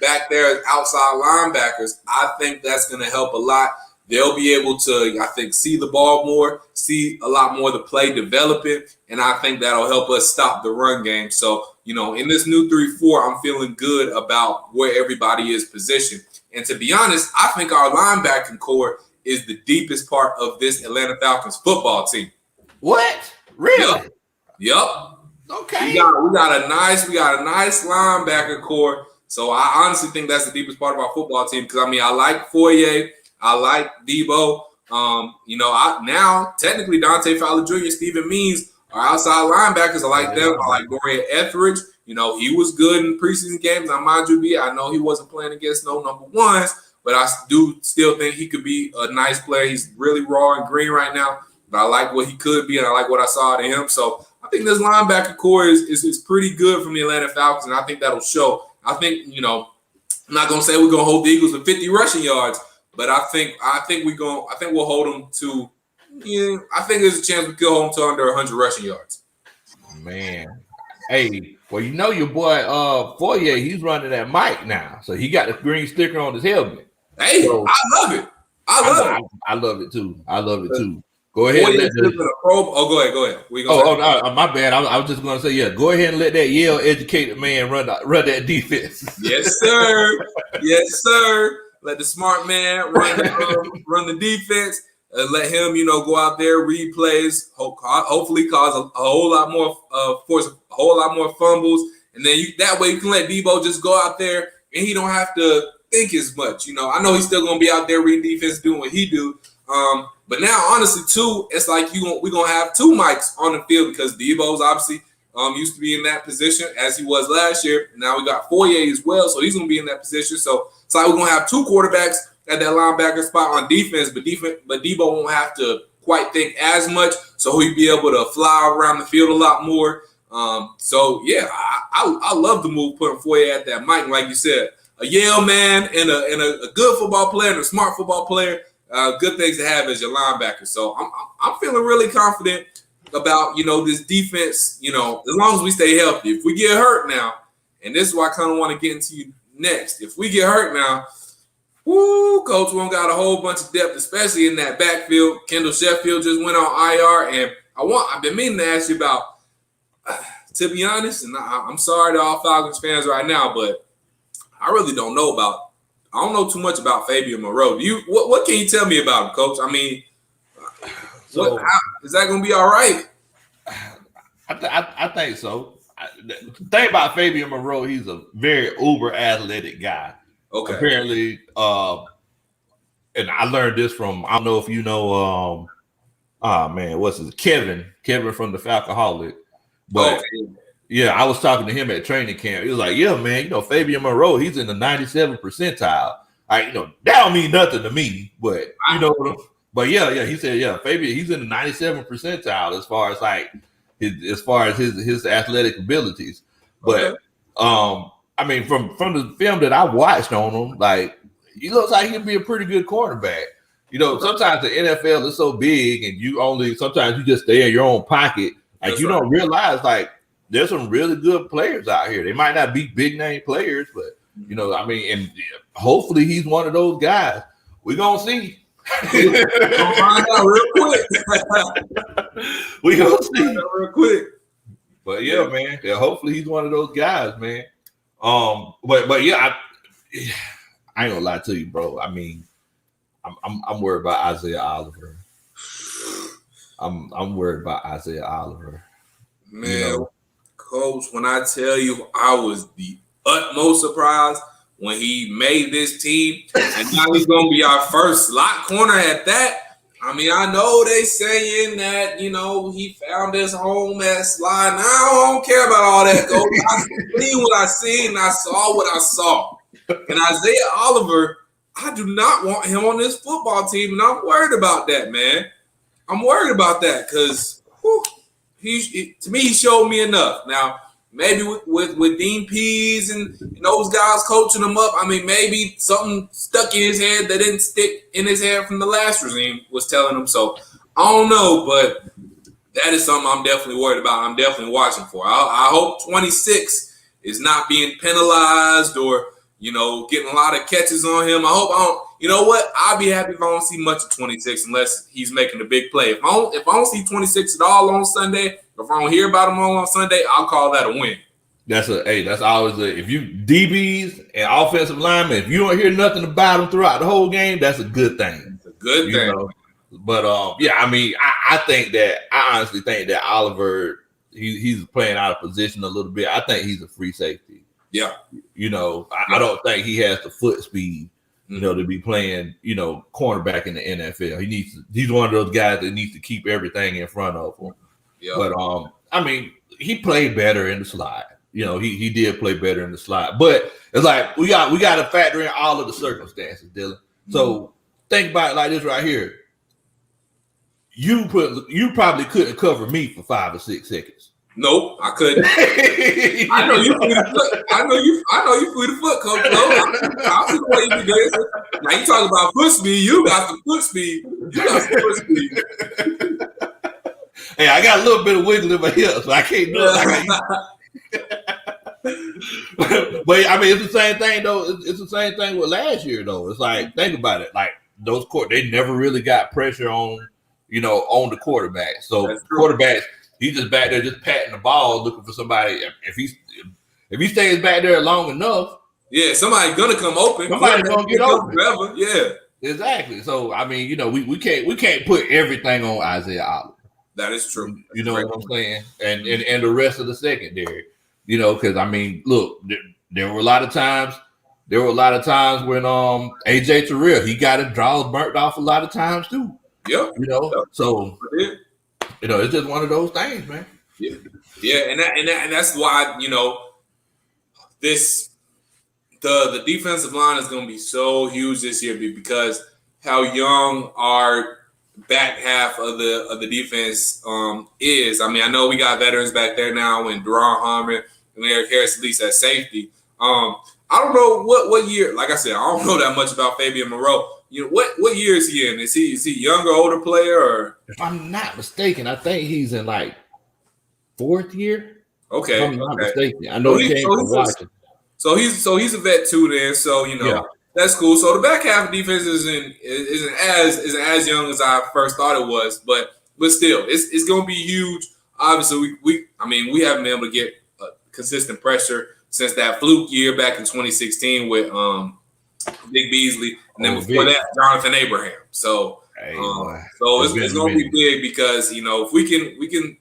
back there as outside linebackers, I think that's going to help a lot. They'll be able to, I think, see the ball more, see a lot more of the play developing, and I think that'll help us stop the run game. So, in this new 3-4, I'm feeling good about where everybody is positioned. And to be honest, I think our linebacking core is the deepest part of this Atlanta Falcons football team. What? Really? Yep. Okay. We got a nice linebacker core. So I honestly think that's the deepest part of our football team, because I like Foye. I like Debo. Now technically Dante Fowler Jr., Steven Means are outside linebackers. I like them. I like Dorian Etheridge. He was good in preseason games. Now, mind you, I know he wasn't playing against no number ones, but I do still think he could be a nice player. He's really raw and green right now, but I like what he could be, and I like what I saw out of him. So I think this linebacker core is pretty good from the Atlanta Falcons, and I think that'll show. I think, I'm not gonna say we're gonna hold the Eagles to 50 rushing yards, but I think we'll hold them to. I think there's a chance we could hold them to under 100 rushing yards. Man, hey, well, your boy Foye, he's running that mic now, so he got the green sticker on his helmet. Hey, so, I love it. I love it too. Go ahead. Go ahead. My bad. I was just going to say, go ahead and let that Yale educated man run that defense. Yes, sir. Yes, sir. Let the smart man run the defense. Let him, go out there, read plays. Hopefully, cause a whole lot more, force a whole lot more fumbles, and then that way you can let Debo just go out there and he don't have to think as much. I know he's still going to be out there reading defense, doing what he do. But now, honestly, too, it's like we're going to have two mics on the field, because Debo's obviously used to be in that position as he was last year. Now we got Foye as well, so he's going to be in that position. So it's like we're going to have two quarterbacks at that linebacker spot on defense, but Debo won't have to quite think as much, so he'll be able to fly around the field a lot more. I love the move putting Foye at that mic. Like you said, a Yale man and a good football player and a smart football player. Good things to have as your linebacker. So I'm feeling really confident about this defense. As long as we stay healthy. If we get hurt now, and this is what I kind of want to get into you next. If we get hurt now, coach, we don't got a whole bunch of depth, especially in that backfield. Kendall Sheffield just went on IR, and I've been meaning to ask you about. To be honest, and I'm sorry to all Falcons fans right now, but I really don't know I don't know too much about Fabian Moreau. What can you tell me about him, Coach? Is that going to be all right? I think so. The thing about Fabian Moreau, he's a very uber athletic guy. Okay. Apparently, and I learned this from, I don't know if you know, what's his Kevin from the Falcoholic. But yeah, I was talking to him at training camp. He was like, "Yeah, man, Fabian Moreau, he's in the 97th percentile. That don't mean nothing to me, but but yeah, he said, yeah, Fabian, he's in the 97th percentile as far as his athletic abilities. But from the film that I watched on him, he looks like he'd be a pretty good quarterback. Sometimes the NFL is so big, and sometimes you just stay in your own pocket. You don't realize there's some really good players out here. They might not be big name players, but and hopefully he's one of those guys. We're gonna see. We're gonna find out real quick. We're gonna see real quick. But yeah, man. Yeah, hopefully he's one of those guys, man. But yeah, I ain't gonna lie to you, bro. I'm worried about Isaiah Oliver. I'm worried about Isaiah Oliver. Man, Coach, when I tell you I was the utmost surprised when he made this team, and now he's going to be our first slot corner at that. I mean, I know they saying that, he found his home at slot. Now, I don't care about all that, Coach. I seen what I seen, and I saw what I saw. And Isaiah Oliver, I do not want him on this football team, and I'm worried about that, man. I'm worried about that because to me, he showed me enough. Now, maybe with Dean Pease and those guys coaching him up, I mean, maybe something stuck in his head that didn't stick in his head from the last regime was telling him. So, I don't know, but that is something I'm definitely worried about. I'm definitely watching for. I hope 26 is not being penalized or, getting a lot of catches on him. I hope I don't. You know what? I'll be happy if I don't see much of 26 unless he's making a big play. If I don't see 26 at all on Sunday, if I don't hear about him on Sunday, I'll call that a win. That's always if you DBs and offensive linemen, if you don't hear nothing about them throughout the whole game, that's a good thing. It's a good thing. But I mean, I honestly think that Oliver, he's playing out of position a little bit. I think he's a free safety. Yeah. I don't think he has the foot speed, to be playing, cornerback in the NFL. He's one of those guys that needs to keep everything in front of him. Yeah. But I mean, he played better in the slot. He did play better in the slot. But it's like we got to factor in all of the circumstances, Dylan. So think about it like this right here. You probably couldn't cover me for 5 or 6 seconds. Nope, I couldn't. I know you flew the foot. I know you flew the foot, Coach. No, I'll see the way you do this. Now you talk about foot speed. You got some foot speed. Hey, I got a little bit of wiggle in my hips, so I can't do it. But I mean, it's the same thing though. It's the same thing with last year though. It's like, think about it. Like those they never really got pressure on, on the quarterback. So quarterbacks, he's just back there just patting the ball, looking for somebody. If he stays back there long enough, yeah, somebody's gonna come open. Somebody's gonna get open. Forever. Yeah, exactly. So I mean, we can't put everything on Isaiah Oliver. That is true. You know what I'm saying? And the rest of the secondary, because I mean, look, there were a lot of times when AJ Terrell, he got his draws burnt off a lot of times too. Yeah. So it's just one of those things, man. Yeah. Yeah, and that's why, the defensive line is going to be so huge this year because how young our back half of the defense is. I mean, I know we got veterans back there now and Deron Harmon and Eric Harris at least at safety. I don't know what year. Like I said, I don't know that much about Fabian Moreau. What year is he in? Is he younger, older player? Or if I'm not mistaken, I think he's in like 4th year. Okay, if I'm not mistaken. I know he came from Washington. So he's a vet too. Then That's cool. So the back half of defense isn't as young as I first thought it was, but still, it's going to be huge. Obviously, we haven't been able to get consistent pressure since that fluke year back in 2016 with Big Beasley, and then before that, Jonathan Abraham. So it's going to be big because if we can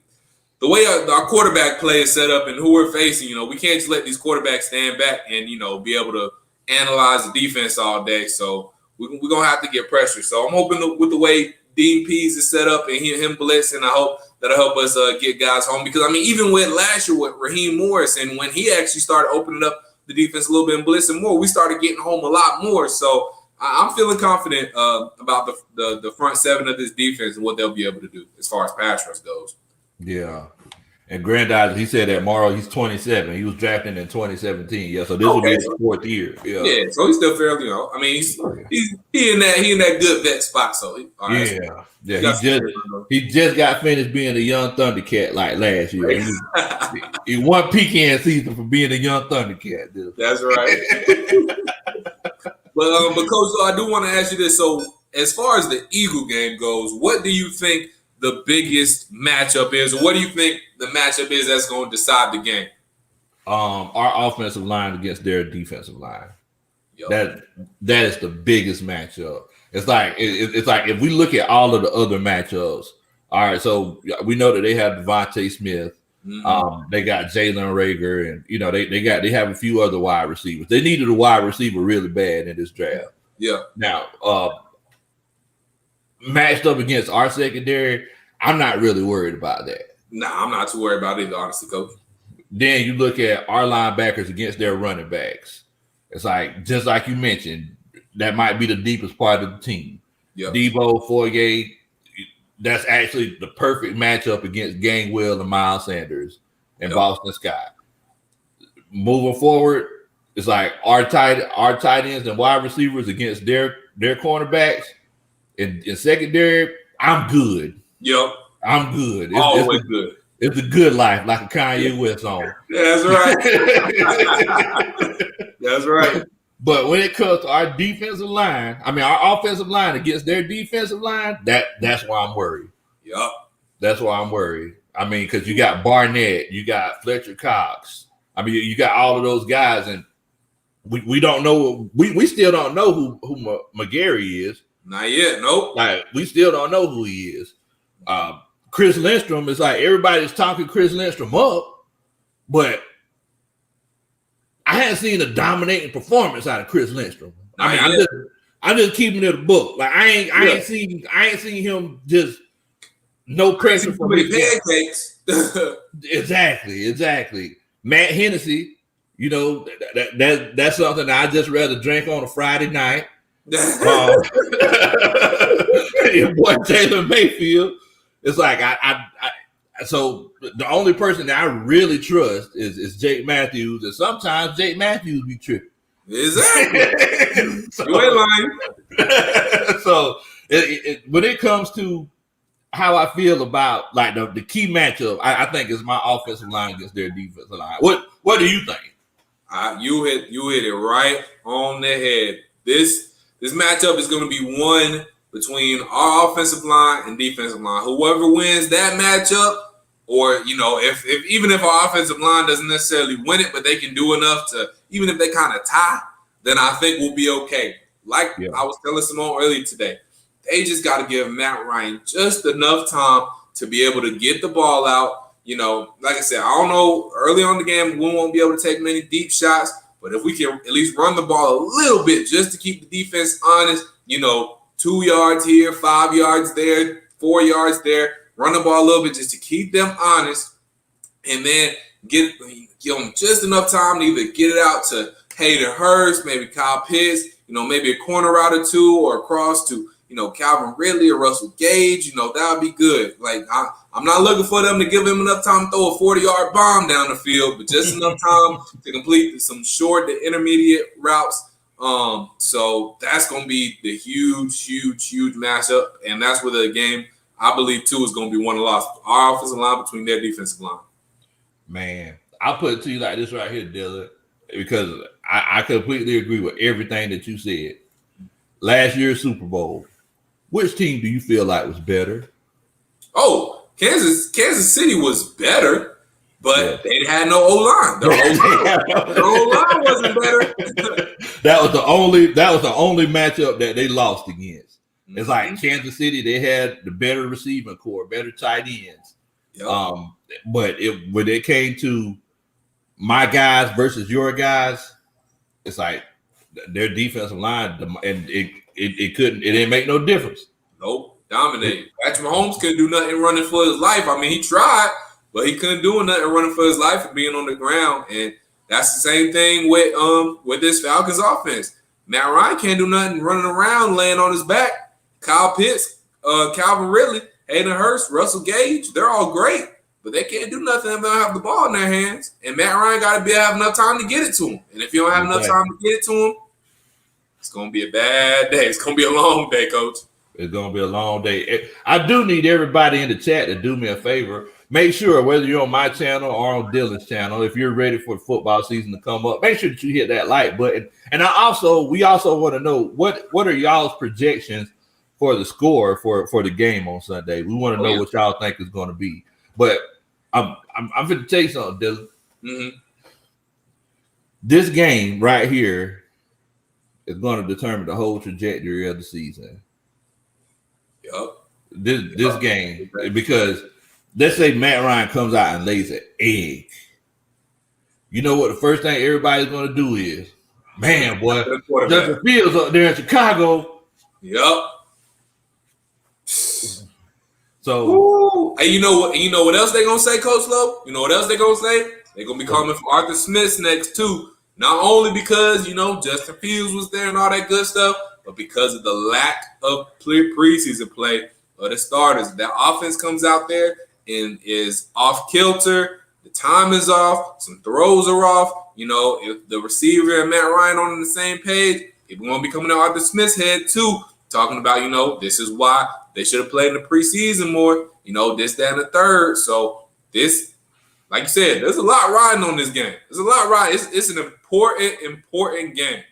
the way our quarterback play is set up and who we're facing, we can't just let these quarterbacks stand back and be able to analyze the defense all day. So we're going to have to get pressure. So I'm hoping with the way Dean Pease is set up and him blitzing, I hope that'll help us get guys home. Because, I mean, even with last year with Raheem Morris and when he actually started opening up the defense a little bit and blitzing more, we started getting home a lot more. So I'm feeling confident about the front seven of this defense and what they'll be able to do as far as pass rush goes. Yeah. And Grandizer, he said that Morrow, he's 27. He was drafted in 2017. Yeah, so this will be his 4th year. Yeah, so he's still fairly young. I mean, he's in that good vet spot. So he just got finished being a young Thundercat like last year. He won pecan season for being a young Thundercat. Dude. That's right. but Coach, I do want to ask you this. So as far as the Eagle game goes, what do you think the biggest matchup is, or what do you think the matchup is that's going to decide the game? Our offensive line against their defensive line. Yep. That is the biggest matchup. It's like if we look at all of the other matchups. All right, so we know that they have Devontae Smith. They got Jalen Reagor, and they have a few other wide receivers. They needed a wide receiver really bad in this draft. Yeah. Now, matched up against our secondary, I'm not really worried about that. Nah, I'm not too worried about it either, honestly, Coach. Then you look at our linebackers against their running backs. It's like, just like you mentioned, that might be the deepest part of the team. Yep. Debo, Fourier, that's actually the perfect matchup against Gainwell and Miles Sanders and Boston Scott. Moving forward, it's like our tight ends and wide receivers against their cornerbacks. In secondary, I'm good. Yep. I'm good. Always good. It's a good life, like a Kanye West song. That's right. That's right. But when it comes to our defensive line, our offensive line against their defensive line, that's why I'm worried. Yep. That's why I'm worried. Because you got Barnett, you got Fletcher Cox. You got all of those guys, and we don't know. We still don't know who McGarry is. Not yet. Nope. Like, we still don't know who he is. Chris Lindstrom is like, everybody's talking Chris Lindstrom up, but I haven't seen a dominating performance out of Chris Lindstrom. I'm just keeping it a book. Like, I ain't seen him just no pressure from his pancakes. Exactly. Matt Hennessy, that's something that I just rather drink on a Friday night. Your boy Taylor Mayfield. It's like so the only person that I really trust is Jake Mathews, and sometimes Jake Mathews be tripping. Exactly. You ain't lying. So when it comes to how I feel about like the key matchup, I think is my offensive line against their defensive line. What do you think? You hit it right on the head. This matchup is going to be one between our offensive line and defensive line. Whoever wins that matchup, or if even if our offensive line doesn't necessarily win it, but they can do enough to, even if they kind of tie, then I think we'll be okay. I was telling Simone earlier today, they just got to give Matt Ryan just enough time to be able to get the ball out. Like I said, I don't know, early on in the game, we won't be able to take many deep shots, but if we can at least run the ball a little bit just to keep the defense honest, 2 yards here, 5 yards there, 4 yards there, run the ball a little bit just to keep them honest, and then give them just enough time to either get it out to Hayden Hurst, maybe Kyle Pitts, maybe a corner route or two, or across to, Calvin Ridley or Russell Gage, that would be good. Like, I'm not looking for them to give him enough time to throw a 40-yard bomb down the field, but just enough time to complete some short to intermediate routes. So that's going to be the huge matchup, and that's where the game, I believe, too, is going to be won and lost. Our offensive line between their defensive line. Man, I'll put it to you like this right here, Dylan, because I completely agree with everything that you said. Last year's Super Bowl, which team do you feel like was better? Oh, Kansas City was better, but they had no O-line. The O-line wasn't better. That was the only matchup that they lost against. It's like Kansas City, they had the better receiving core, better tight ends. Yep. But when it came to my guys versus your guys, it's like their defensive line, and it didn't make no difference. Nope, dominated. Patrick Mahomes couldn't do nothing running for his life. He tried, but he couldn't do nothing running for his life and being on the ground. And that's the same thing with this Falcons offense. Matt Ryan can't do nothing running around, laying on his back. Kyle Pitts, Calvin Ridley, Hayden Hurst, Russell Gage, they're all great, but they can't do nothing if they don't have the ball in their hands. And Matt Ryan got to have enough time to get it to him. And if you don't have enough time to get it to him, it's going to be a bad day. It's going to be a long day, Coach. It's going to be a long day. I do need everybody in the chat to do me a favor. Make sure, whether you're on my channel or on Dylan's channel, if you're ready for the football season to come up, make sure that you hit that like button. And we also want to know what are y'all's projections for the score for the game on Sunday. We want to know what y'all think is going to be. But I'm going to tell you something, Dylan. Mm-hmm. This game right here is going to determine the whole trajectory of the season. Yep. This game, because let's say Matt Ryan comes out and lays an egg. You know what the first thing everybody's going to do is, man, boy, Justin Fields up there in Chicago. Yup. So, hey, you know what else they gonna say, Coach Lowe? You know what else they gonna say? They're gonna be calling for Arthur Smith next too. Not only because Justin Fields was there and all that good stuff, but because of the lack of preseason play of the starters. That offense comes out there and is off kilter. The time is off. Some throws are off. If the receiver and Matt Ryan aren't on the same page, people gonna be coming to Arthur Smith's head too, talking about this is why they should have played in the preseason more. This, that, and the third. So this, like you said, there's a lot riding on this game. There's a lot riding. It's an important game.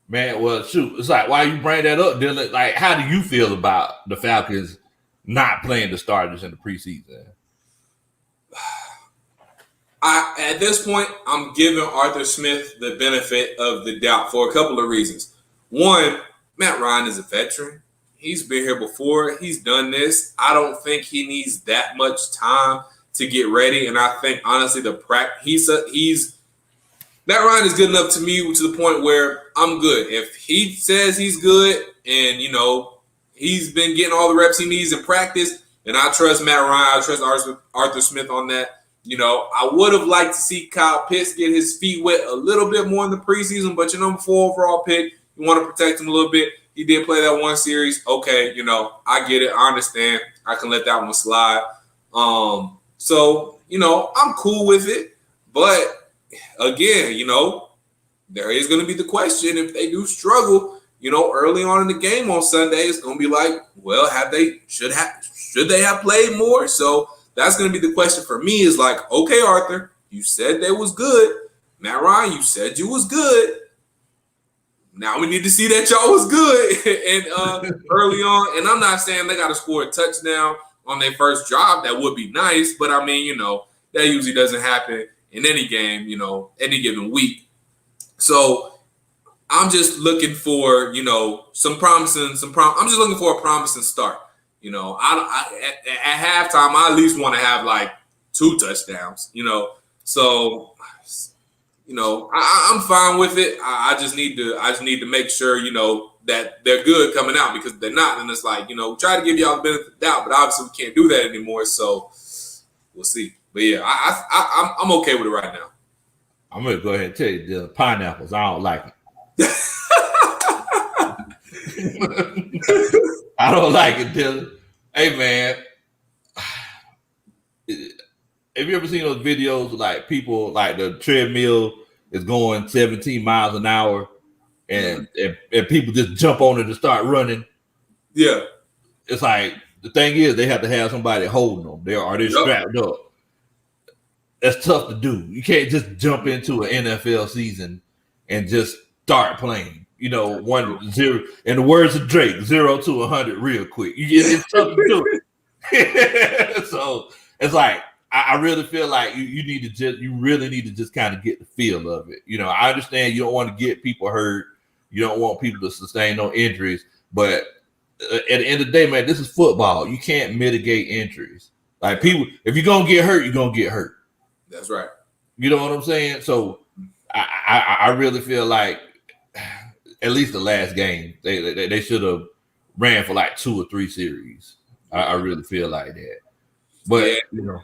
Man, well, shoot, it's like, why you bring that up, Dylan? Like, how do you feel about the Falcons not playing the starters in the preseason? At this point, I'm giving Arthur Smith the benefit of the doubt for a couple of reasons. One, Matt Ryan is a veteran. He's been here before. He's done this. I don't think he needs that much time to get ready. And I think, honestly, Matt Ryan is good enough to me to the point where I'm good. If he says he's good and, he's been getting all the reps he needs in practice, then I trust Matt Ryan. I trust Arthur Smith on that. I would have liked to see Kyle Pitts get his feet wet a little bit more in the preseason, but number 4 overall pick, you want to protect him a little bit. He did play that one series. Okay, I get it. I understand. I can let that one slide. So, I'm cool with it. But again, there is going to be the question if they do struggle, early on in the game on Sunday, it's going to be like, well, should they have played more? So that's going to be the question for me is like, okay, Arthur, you said they was good. Matt Ryan, you said you was good. Now we need to see that y'all was good and early on. And I'm not saying they got to score a touchdown on their first drive. That would be nice. But, I mean, that usually doesn't happen in any game, any given week. So I'm just looking for, I'm just looking for a promising start. At halftime, I at least want to have like 2 touchdowns, So, I'm fine with it. I just need to make sure, that they're good coming out, because if they're not, then it's like, try to give y'all the benefit of the doubt, but obviously we can't do that anymore. So we'll see. But yeah, I'm okay with it right now. I'm gonna go ahead and tell you the pineapples. I don't like it. I don't like it, Dylan. Hey man, have you ever seen those videos of like people like the treadmill is going 17 miles an hour and people just jump on it and start running? Yeah. It's like, the thing is they have to have somebody holding them. They're strapped up. That's tough to do. You can't just jump into an NFL season and just start playing. 1-0. In the words of Drake, 0 to 100 real quick. It's tough to do it. So it's like, I really feel like you really need to just kind of get the feel of it. I understand you don't want to get people hurt. You don't want people to sustain no injuries. But at the end of the day, man, this is football. You can't mitigate injuries. Like, people, if you're gonna get hurt, you're gonna get hurt. That's right. You know what I'm saying? So I really feel like at least the last game they should have ran for like 2 or 3 series. I really feel like that. But yeah.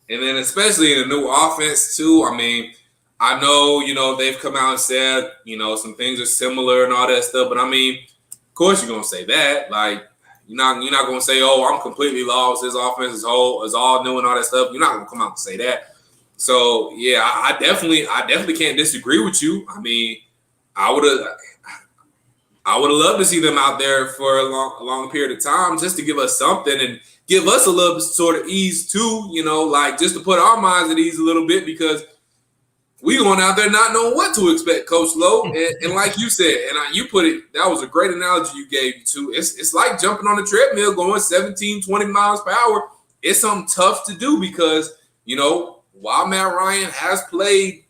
And then especially in the new offense too. I mean, I know, they've come out and said, some things are similar and all that stuff. But I mean, of course you're gonna say that. Like, you're not gonna say, oh, I'm completely lost. This offense is all new and all that stuff. You're not gonna come out and say that. So yeah, I definitely can't disagree with you. I mean, I would have loved to see them out there for a long period of time, just to give us something and give us a little sort of ease too, like just to put our minds at ease a little bit, because we going out there not knowing what to expect, Coach Lowe. And like you said, and you put it, that was a great analogy you gave too. It's like jumping on a treadmill going 17, 20 miles per hour. It's something tough to do because, while Matt Ryan has played,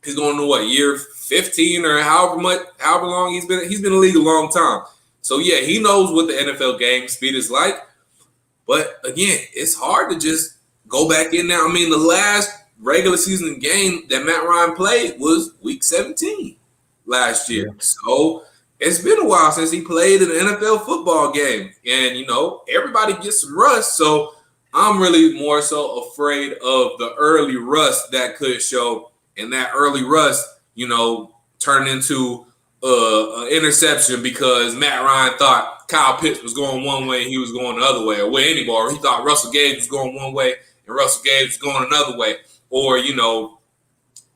he's going to what, year 15 or however long he's been in the league a long time. So yeah, he knows what the NFL game speed is like. But again, it's hard to just go back in there. I mean, the last regular season game that Matt Ryan played was week 17 last year. Yeah. So it's been a while since he played in an NFL football game. And, you know, everybody gets some rust. So I'm really more so afraid of the early rust that could show. And that early rust, you know, turn into an interception because Matt Ryan thought Kyle Pitts was going one way and he was going the other way, or or he thought Russell Gage was going one way and Russell Gage was going another way, or you know,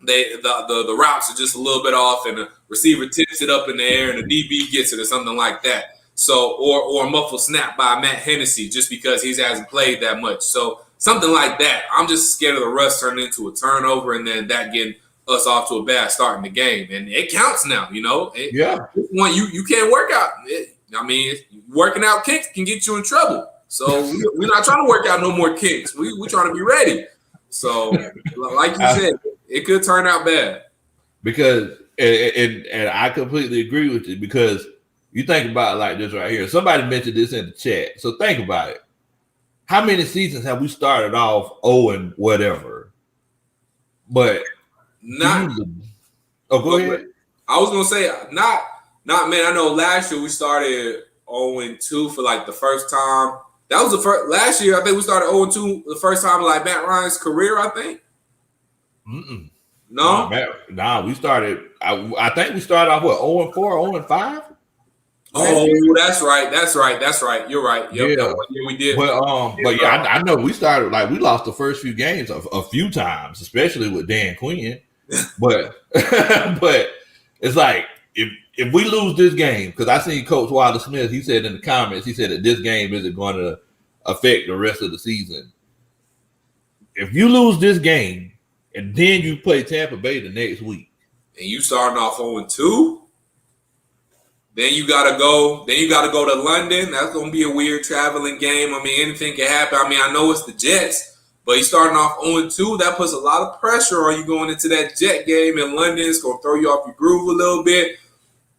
the routes are just a little bit off and the receiver tips it up in the air and the DB gets it or something like that. So or a muffled snap by Matt Hennessy just because he hasn't played that much. So something like that. I'm just scared of the rust turning into a turnover and then that getting us off to a bad start in the game, and it counts now. You know, One you can't work out. Working out kinks can get you in trouble. So we're not trying to work out no more kinks. We're trying to be ready. So, like you said, it could turn out bad. Because and I completely agree with you because you think about it like this right here. Somebody mentioned this in the chat, so think about it. How many seasons have we started off 0 and whatever, but not. Oh, go ahead. I was gonna say not. Man, I know last year we started 0-2 for like the first time. That was the first last year. I think we started 0-2 the first time like Matt Ryan's career. I think. No, we started. I think we started off with 0-4, 0-5. Oh, that's right. You're right. Yep, yeah, we did. But yeah, I know we started like we lost the first few games a few times, especially with Dan Quinn. But it's like if we lose this game, because I seen Coach Wilder Smith, he said in the comments, he said that this game isn't going to affect the rest of the season. If you lose this game and then you play Tampa Bay the next week, and you starting off 0-2. Then you gotta go to London. That's gonna be a weird traveling game. I mean, anything can happen. I mean, I know it's the Jets, but you're starting off 0-2. That puts a lot of pressure on you going into that Jet game in London. It's gonna throw you off your groove a little bit.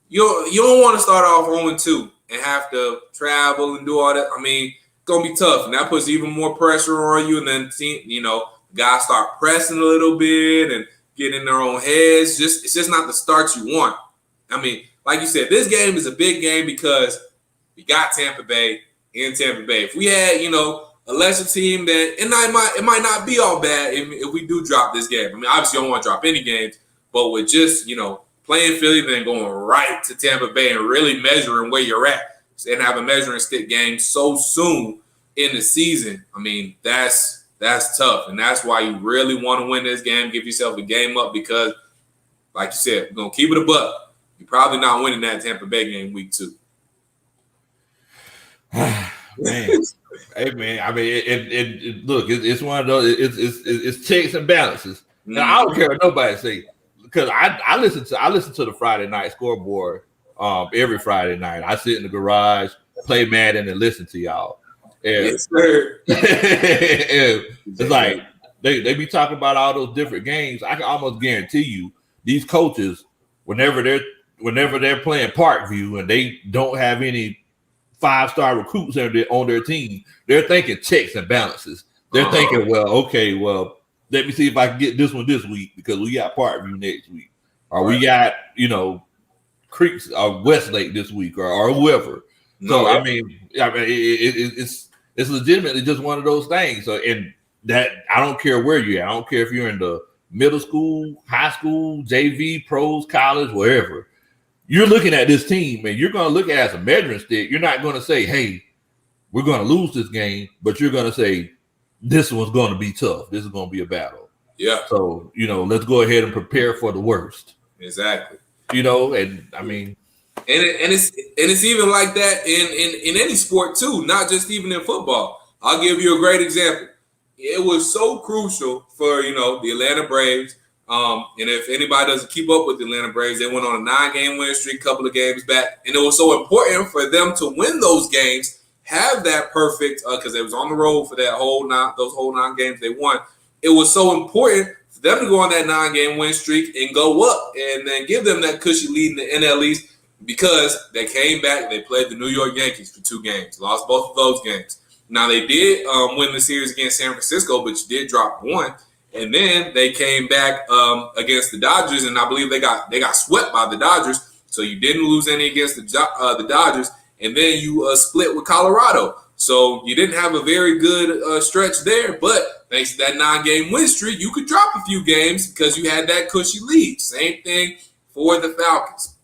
You don't want to start off 0-2 and have to travel and do all that. I mean, it's gonna be tough, and that puts even more pressure on you. And then guys start pressing a little bit and getting in their own heads. It's just not the start you want. I mean, like you said, this game is a big game because we got Tampa Bay in Tampa Bay. If we had, a lesser team, then it might not be all bad if we do drop this game. I mean, obviously, you don't want to drop any games, but with just, playing Philly, then going right to Tampa Bay and really measuring where you're at and have a measuring stick game so soon in the season, I mean, that's tough. And that's why you really want to win this game, give yourself a game up because, like you said, we're going to keep it a buck. You're probably not winning that Tampa Bay game week 2. Man. Hey, man. I mean, look, it's one of those. It's checks and balances. Mm-hmm. Now, I don't care what nobody say because I listen to the Friday night scoreboard every Friday night. I sit in the garage, play Madden, and listen to y'all. And, yes, sir. It's like they be talking about all those different games. I can almost guarantee you these coaches, whenever they're playing Parkview and they don't have any 5-star recruits on their team, they're thinking checks and balances. They're thinking, let me see if I can get this one this week because we got Parkview next week, or we got Creeks or Westlake this week, or whoever. So I mean, it's legitimately just one of those things. So and that I don't care where you're at. I don't care if you're in the middle school, high school, JV, pros, college, wherever. You're looking at this team and you're going to look at it as a measuring stick. You're not going to say, hey, we're going to lose this game, but you're going to say, this one's going to be tough. This is going to be a battle. Yeah. So, let's go ahead and prepare for the worst. Exactly. And I mean. And it's even like that in any sport too, not just even in football. I'll give you a great example. It was so crucial for, the Atlanta Braves. And if anybody doesn't keep up with the Atlanta Braves, they went on a 9-game win streak, a couple of games back. And it was so important for them to win those games, have that perfect, because they was on the road for those whole 9 games they won. It was so important for them to go on that 9-game win streak and go up and then give them that cushy lead in the NL East because they came back, they played the New York Yankees for 2 games, lost both of those games. Now they did win the series against San Francisco, but you did drop one. And then they came back against the Dodgers, and I believe they got swept by the Dodgers. So you didn't lose any against the Dodgers, and then you split with Colorado. So you didn't have a very good stretch there, but thanks to that 9-game win streak, you could drop a few games because you had that cushy lead. Same thing for the Falcons.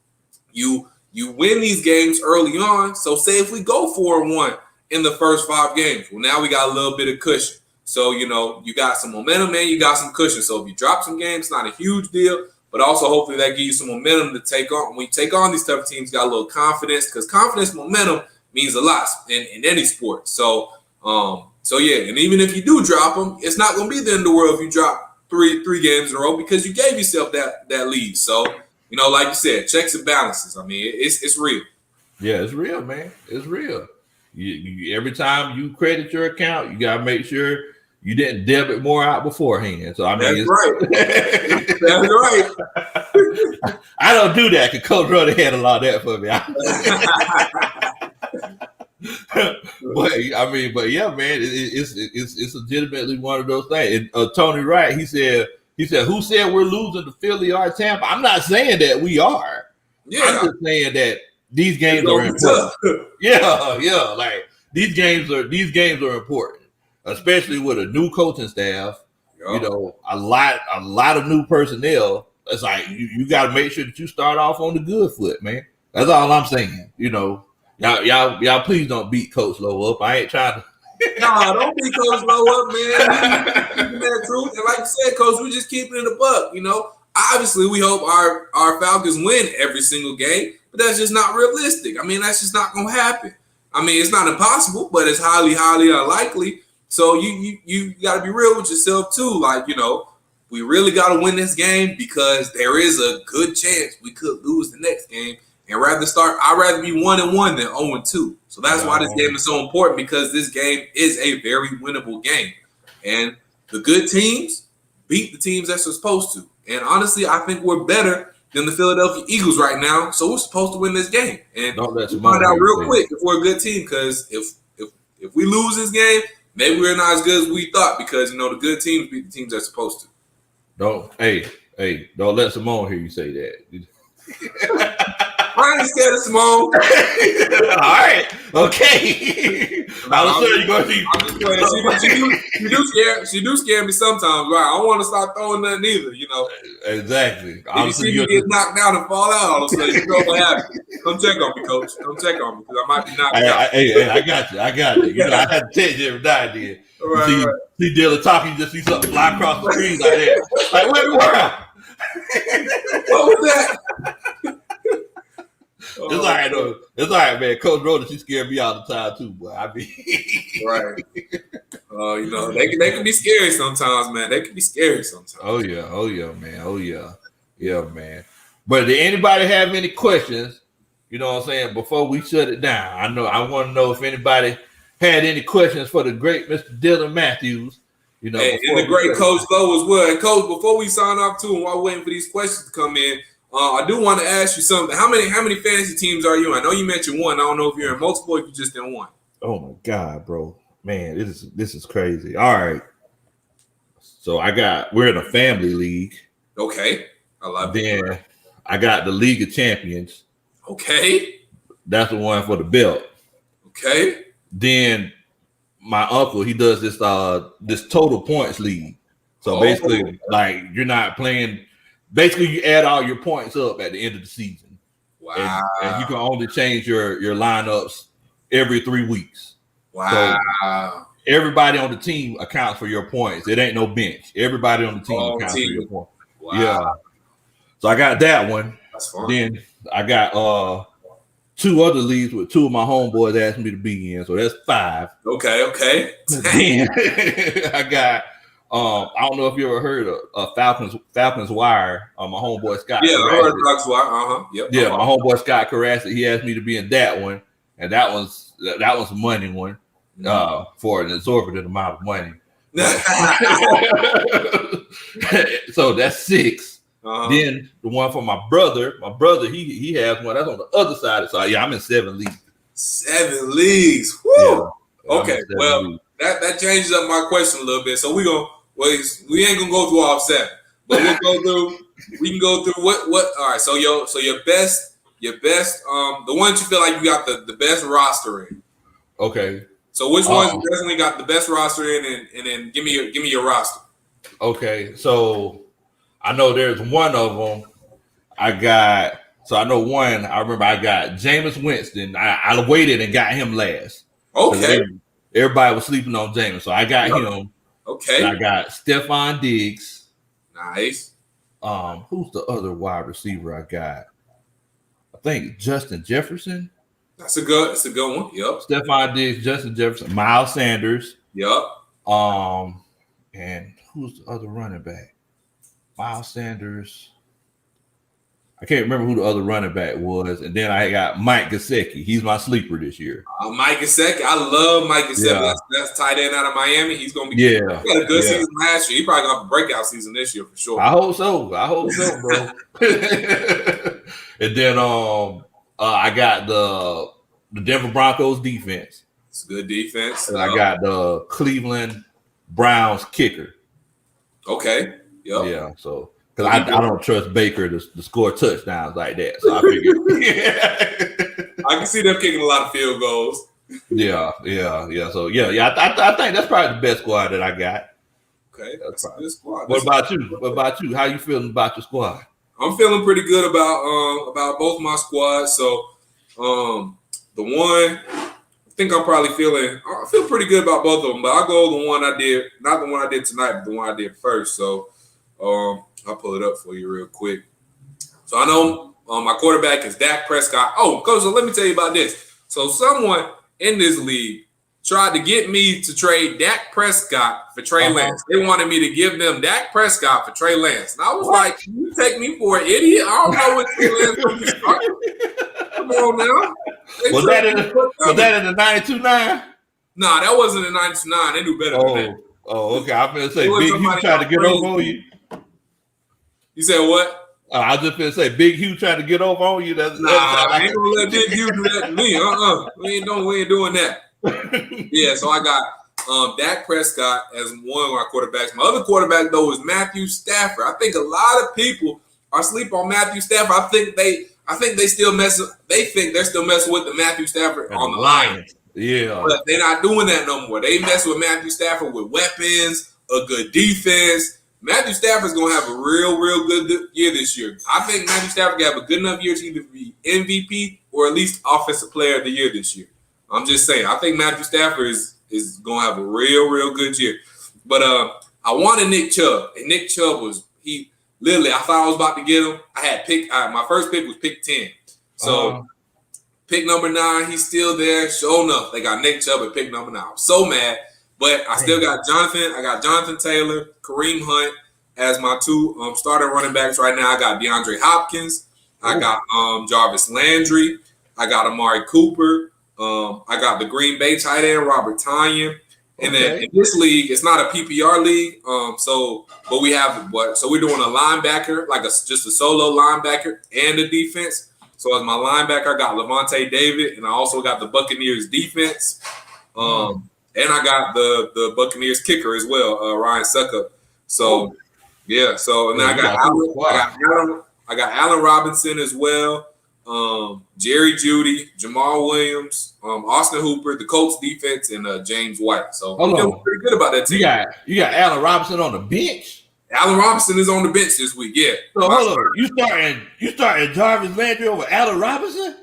You win these games early on. So say if we go 4-1 in the first 5 games, well, now we got a little bit of cushion. So, you got some momentum and you got some cushion. So if you drop some games, it's not a huge deal, but also hopefully that gives you some momentum to take on. When you take on these tough teams, you got a little confidence, because confidence, momentum means a lot in any sport. So, yeah, and even if you do drop them, it's not going to be the end of the world if you drop three games in a row, because you gave yourself that lead. So, like you said, checks and balances. I mean, it's real. Yeah, it's real, man. It's real. You every time you credit your account, you got to make sure you didn't debit more out beforehand. So, I mean, that's right. That's right. I don't do that because Coach Rudder handled all that for me. But yeah, man, it's legitimately one of those things. And Tony Wright, he said, who said we're losing to Philly or Tampa? I'm not saying that we are. Yeah, I'm just saying that these games are important. Yeah, like these games are important, especially with a new coaching staff. Yep. A lot of new personnel. It's like you got to make sure that you start off on the good foot, man. That's all I'm saying. Y'all please don't beat Coach Lowe up. I ain't trying to. No, don't beat Coach Lowe up, man. Keeping that truth. And like you said, Coach, we just keeping it a buck. Obviously we hope our Falcons win every single game, but that's just not realistic. I mean, that's just not gonna happen. I mean, it's not impossible, but it's highly, highly unlikely. So you got to be real with yourself too. Like, we really got to win this game because there is a good chance we could lose the next game. And I'd rather be 1-1 than 0-2. So that's why this game is so important, because this game is a very winnable game. And the good teams beat the teams that they're supposed to. And honestly, I think we're better than the Philadelphia Eagles right now. So we're supposed to win this game. And we'll find out real quick if we're a good team, because if we lose this game, maybe we're not as good as we thought, because, the good teams beat the teams they're supposed to. Don't let Simone hear you say that. I ain't scared of Simone. All right. Okay. I was sure you're going to. I'm just playing. She do scare me sometimes, right? I don't want to start throwing nothing either, Exactly. If you see me get knocked down and fall out all of a sudden, you know what happened. Come check on me, Coach. Come check on me, because I might be knocked out. Hey, I got you. I had to text you every now and then. Right. See Dylan talking, you just see something fly across the screen like that. Like, what in the world? What was that? It's all right, though. It's all right, man. Coach Rhoda, she scared me all the time too, boy. Right. They can be scary sometimes, man. They can be scary sometimes. Oh yeah, man. Yeah, man. But did anybody have any questions? You know what I'm saying? Before we shut it down, I want to know if anybody had any questions for the great Mr. Dylan Mathews. And the great Coach Lowe as well. And Coach, before we sign off too, and while we're waiting for these questions to come in, I do want to ask you something. How many fantasy teams are you in? I know you mentioned one. I don't know if you're in multiple or if you're just in one. Oh my God, bro. Man, this is crazy. All right. So we're in a family league. Okay. I love it. Then I got the League of Champions. Okay. That's the one for the belt. Okay. Then my uncle, he does this total points league. So basically, like, you're not playing. Basically, you add all your points up at the end of the season. Wow. And you can only change your lineups every 3 weeks. Wow. So everybody on the team accounts for your points. It ain't no bench. Everybody on the team accounts for your points. Wow. Yeah. So I got that one. That's fun. Then I got 2 other leagues with 2 of my homeboys asked me to be in. So that's 5. Okay. Then I got I don't know if you ever heard of Falcons Wire. My homeboy Scott. Yeah, I heard of Falcons Wire. Yep. Yeah, my homeboy Scott Carrassi, he asked me to be in that one, and that was a money one for an exorbitant amount of money. So that's 6. Then the one for my brother, he has one that's on the other side. So yeah, I'm in 7 leagues. 7 leagues. Woo! Okay, well, that changes up my question a little bit. So we ain't gonna go through all 7, but we can go through what. All right, so your best, the ones you feel like you got the best roster in. Okay. So which ones definitely got the best roster in, and then give me your roster. Okay, so I know there's one of them. I know one. I remember I got Jameis Winston. I waited and got him last. Okay. Everybody was sleeping on Jameis, so I got him. Okay. And I got Stephon Diggs. Nice. Who's the other wide receiver I got? I think Justin Jefferson. That's a good one. Yep. Stephon Diggs, Justin Jefferson, Miles Sanders. Yep. And who's the other running back? Miles Sanders. I can't remember who the other running back was. And then I got Mike Gesicki. He's my sleeper this year. Mike Gesicki. I love Mike Gesicki. Yeah. That's tight end out of Miami. He's going to be he had a good season last year. He probably going to have a breakout season this year for sure. I hope so, bro. And then I got the Denver Broncos defense. It's a good defense. And I got the Cleveland Browns kicker. Okay. Yep. Yeah, so because I don't trust Baker to score touchdowns like that. So I figured I can see them kicking a lot of field goals. Yeah. So I think that's probably the best squad that I got. Okay, that's a good squad. What about you? How you feeling about your squad? I'm feeling pretty good about both my squads. So the one I think I feel pretty good about both of them, but I'll go the one I did, not the one I did tonight, but the one I did first. So I'll pull it up for you real quick. So I know my quarterback is Dak Prescott. Oh, Coach, so let me tell you about this. So someone in this league tried to get me to trade Dak Prescott for Trey Lance. They wanted me to give them Dak Prescott for Trey Lance. And I was like, you take me for an idiot? I don't know what Trey Lance going to start. Come on now. Was that in the 92-9? Nah, that wasn't in 92-9. They do better than that. Oh, okay. I'm going to say Big Hugh tried to get over on you. You said what? I was just going to say Big Hugh tried to get over on you. I ain't going to let Big Hugh do that to me. We ain't doing that. Yeah, so I got Dak Prescott as one of my quarterbacks. My other quarterback, though, is Mathews Stafford. I think a lot of people are asleep on Mathews Stafford. I think they're still messing with the Mathews Stafford on the Lions. Yeah. But they're not doing that no more. They mess with Mathew Stafford with weapons, a good defense. Mathew Stafford's going to have a real good year this year. I think Mathew Stafford can have a good enough year to either be MVP or at least Offensive Player of the Year this year. I'm just saying. I think Mathew Stafford is going to have a real good year. But I wanted Nick Chubb. And Nick Chubb I thought I was about to get him. My first pick was pick 10. So pick number 9, he's still there. Sure enough, they got Nick Chubb at pick number 9. I'm so mad. But I still got Jonathan. I got Jonathan Taylor, Kareem Hunt as my 2 starting running backs right now. I got DeAndre Hopkins. I got Jarvis Landry. I got Amari Cooper. I got the Green Bay tight end, Robert Tonyan. And then in this league, it's not a PPR league. So we're doing a linebacker, just a solo linebacker and a defense. So as my linebacker, I got Levante David, and I also got the Buccaneers defense. And I got the Buccaneers kicker as well, Ryan Suckup. So yeah. So and then I got Allen Robinson as well. Jerry Jeudy, Jamal Williams, Austin Hooper, the Colts defense, and James White. So I'm feeling pretty good about that team. You got Allen Robinson on the bench. Allen Robinson is on the bench this week. Yeah. So hold on. You starting Jarvis Landry over Allen Robinson?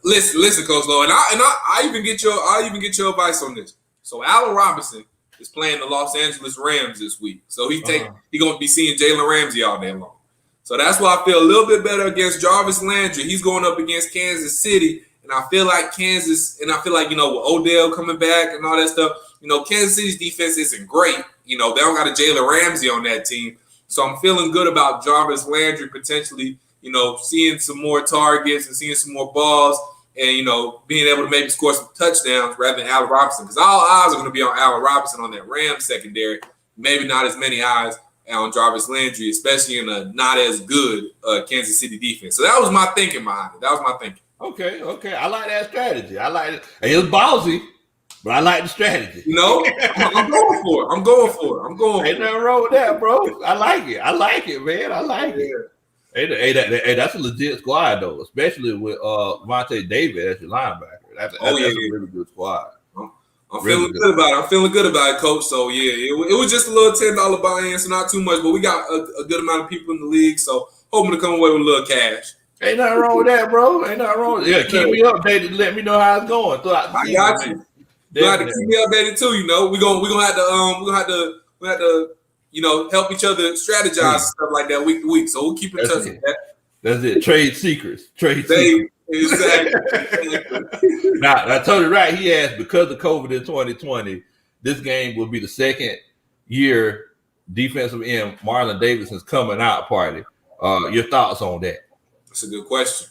Listen, Coach Lowe, and I even get your advice on this. So Allen Robinson is playing the Los Angeles Rams this week. So he's gonna be seeing Jalen Ramsey all day long. So that's why I feel a little bit better against Jarvis Landry. He's going up against Kansas City, and I feel like with Odell coming back and all that stuff, Kansas City's defense isn't great. They don't got a Jalen Ramsey on that team. So I'm feeling good about Jarvis Landry potentially, seeing some more targets and seeing some more balls and, being able to maybe score some touchdowns rather than Allen Robinson. Because all eyes are going to be on Allen Robinson on that Rams secondary. Maybe not as many eyes on Jarvis Landry, especially in a not as good Kansas City defense. So that was my thinking behind it. Okay. I like that strategy. I like it. It was ballsy, but I like the strategy. You know, I'm going for it. I'm going for it. Ain't nothing wrong with that, bro. I like it. I like it, man. I like it. Hey, that's a legit squad though, especially with Dante Davis as your linebacker. That's a really good squad. I'm feeling good about it. I'm feeling good about it, Coach. So yeah, it was just a little $10 buy-in, so not too much, but we got a good amount of people in the league, so hoping to come away with a little cash. Ain't nothing wrong with that, bro. Ain't nothing wrong. Yeah, keep me updated. Let me know how it's going throughout the season. I got you. You have to keep me updated too. You know, we're gonna have to help each other strategize and stuff like that week to week. So we'll keep in touch with that. That's it. Trade secrets. Exactly. Now, I told you right. He asked, because of COVID in 2020, this game will be the second year defensive end Marlon Davis is coming out party. Your thoughts on that? That's a good question.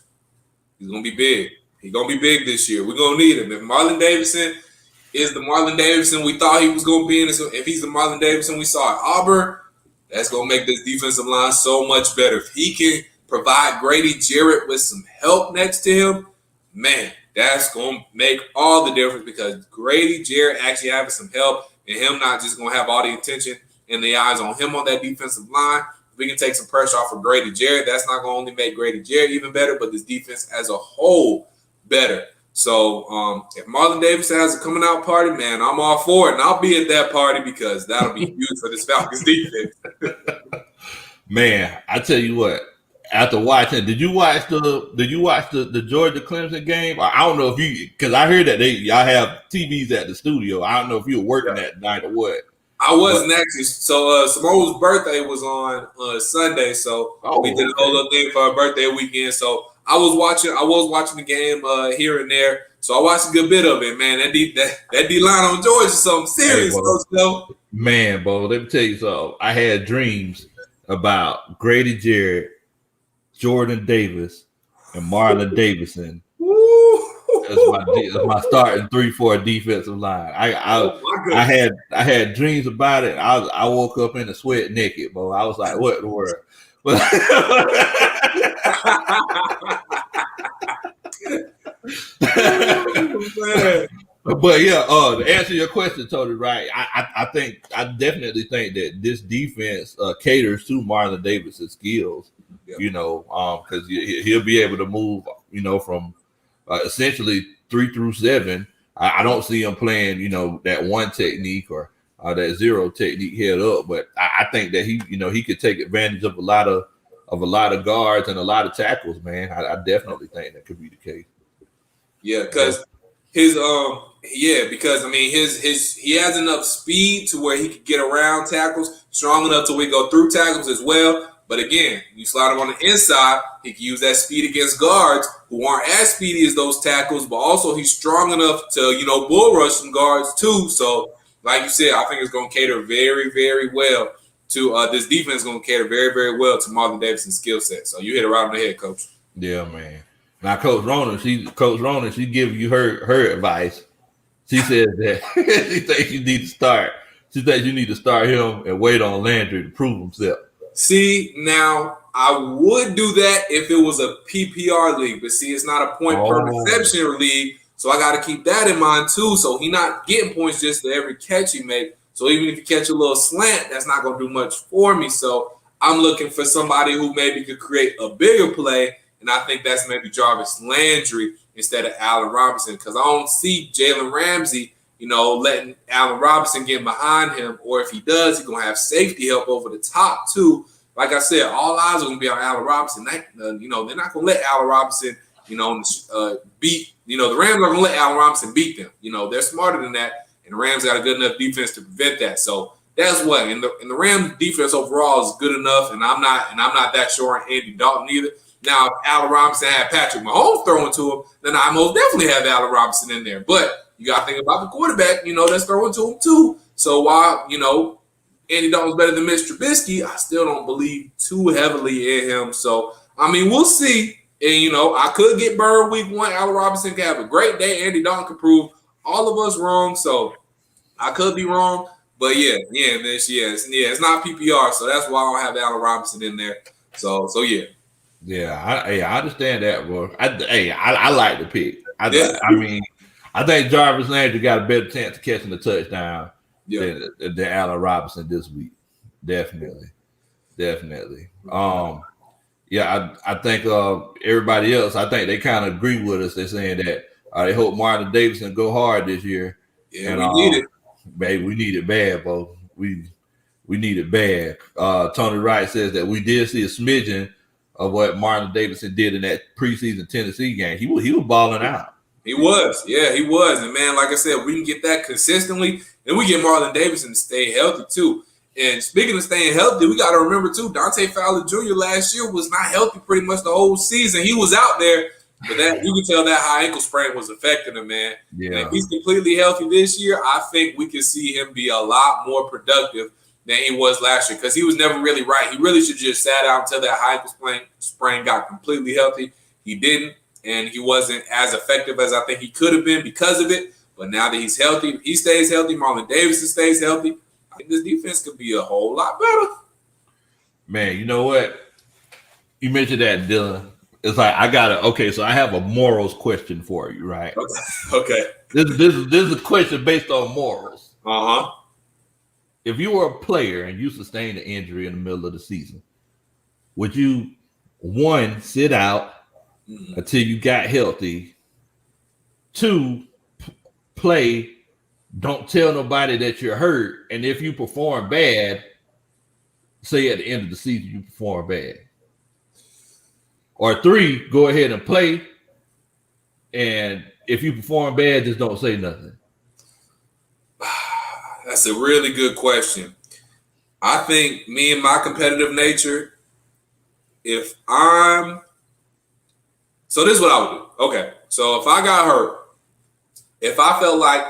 He's gonna be big. He's gonna be big this year. We're gonna need him. If Marlon Davidson is the Marlon Davidson we thought he was gonna be, if he's the Marlon Davidson we saw at Auburn, that's gonna make this defensive line so much better. If he can provide Grady Jarrett with some help next to him, man, that's going to make all the difference, because Grady Jarrett actually having some help and him not just going to have all the attention and the eyes on him on that defensive line. If we can take some pressure off of Grady Jarrett, that's not going to only make Grady Jarrett even better, but this defense as a whole better. So if Marlon Davis has a coming out party, man, I'm all for it. And I'll be at that party, because that'll be huge for this Falcons defense. Man, I tell you what. After watching, did you watch the Georgia Clemson game? I don't know if you, because I heard that y'all have TVs at the studio. I don't know if you were working that night or what. I wasn't actually. So Simone's birthday was on Sunday, so we did a whole little thing for her birthday weekend. So I was watching the game here and there. So I watched a good bit of it, man. That D line on Georgia is something serious, though. Man, bro, let me tell you something. I had dreams about Grady Jarrett, Jordan Davis, and Marlon Davidson as my starting 3-4 defensive line. I had dreams about it. I woke up in a sweat naked, bro. I was like, what in the world? But yeah, to answer your question, totally right. I definitely think that this defense caters to Marlon Davis's skills. Yep. Because he'll be able to move, from essentially 3 through 7. I don't see him playing, that one technique or that zero technique head up. But I think that he could take advantage of a lot of guards and a lot of tackles, man. I definitely think that could be the case. Yeah, because he has enough speed to where he could get around tackles, strong enough to we go through tackles as well. But again, you slide him on the inside, he can use that speed against guards who aren't as speedy as those tackles, but also he's strong enough to, bull rush some guards too. So, like you said, I think it's going to cater very, very well to this defense is going to cater very, very well to Marlon Davison's skill set. So you hit it right on the head, Coach. Yeah, man. Now, Coach Rona, she gives you her advice. She says that she thinks you need to start. She thinks you need to start him and wait on Landry to prove himself. See, now I would do that if it was a PPR league, but see, it's not a point per reception league, so I got to keep that in mind too. So he's not getting points just for every catch he make. So even if you catch a little slant, that's not going to do much for me. So I'm looking for somebody who maybe could create a bigger play, and I think that's maybe Jarvis Landry instead of Allen Robinson, because I don't see Jalen Ramsey, letting Allen Robinson get behind him, or if he does, he's going to have safety help over the top too. Like I said, all eyes are going to be on Allen Robinson. They're not going to let Allen Robinson, beat. The Rams are going to let Allen Robinson beat them. They're smarter than that, and the Rams got a good enough defense to prevent that. So that's what. And the Rams defense overall is good enough, and I'm not that sure on Andy Dalton either. Now, if Allen Robinson had Patrick Mahomes throwing to him, then I most definitely have Allen Robinson in there. But you got to think about the quarterback, that's throwing to him too. So while, Andy Dalton's better than Mitch Trubisky, I still don't believe too heavily in him. So, we'll see. And, I could get burned week 1. Allen Robinson can have a great day. Andy Dalton could prove all of us wrong. So, I could be wrong. But, it's not PPR. So, that's why I don't have Allen Robinson in there. So yeah. Yeah, I understand that, bro. I like the pick. I think Jarvis Landry got a better chance of catching the touchdown than Allen Robinson this week. Definitely. I think everybody else, I think they kind of agree with us. They're saying that they hope Marlon Davis can go hard this year. Yeah, and, we need it. Baby, we need it bad, bro. We need it bad. Tony Wright says that we did see a smidgen of what Marlon Davidson did in that preseason Tennessee game. He was balling out. He was. And man, like I said, we can get that consistently, and we get Marlon Davidson to stay healthy too. And speaking of staying healthy, we got to remember too, Dante Fowler Jr. last year was not healthy pretty much the whole season. He was out there, but that you can tell that high ankle sprain was affecting him, man. Yeah. And if he's completely healthy this year, I think we can see him be a lot more productive than he was last year because he was never really right. He really should just sat out until that high ankle sprain got completely healthy. He didn't, and he wasn't as effective as I think he could have been because of it. But now that he's healthy, he stays healthy. Marlon Davis stays healthy. I think this defense could be a whole lot better. Man, you know what? You mentioned that, Dylan. It's like so I have a morals question for you, right? Okay. This is a question based on morals. Uh-huh. If you were a player and you sustained an injury in the middle of the season, would you, one, sit out until you got healthy, two, play, don't tell nobody that you're hurt, and if you perform bad, say at the end of the season you perform bad, or three, go ahead and play, and if you perform bad, just don't say nothing? That's a really good question. I think me and my competitive nature, so this is what I would do. Okay, so if I got hurt, if I felt like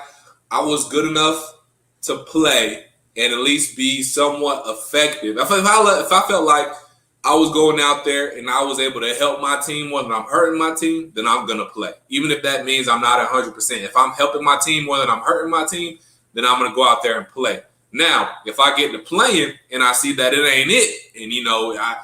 I was good enough to play and at least be somewhat effective. If I felt like I was going out there and I was able to help my team more than I'm hurting my team, then I'm going to play. Even if that means I'm not 100%. If I'm helping my team more than I'm hurting my team, then I'm going to go out there and play. Now, if I get to playing and I see that it ain't it, and I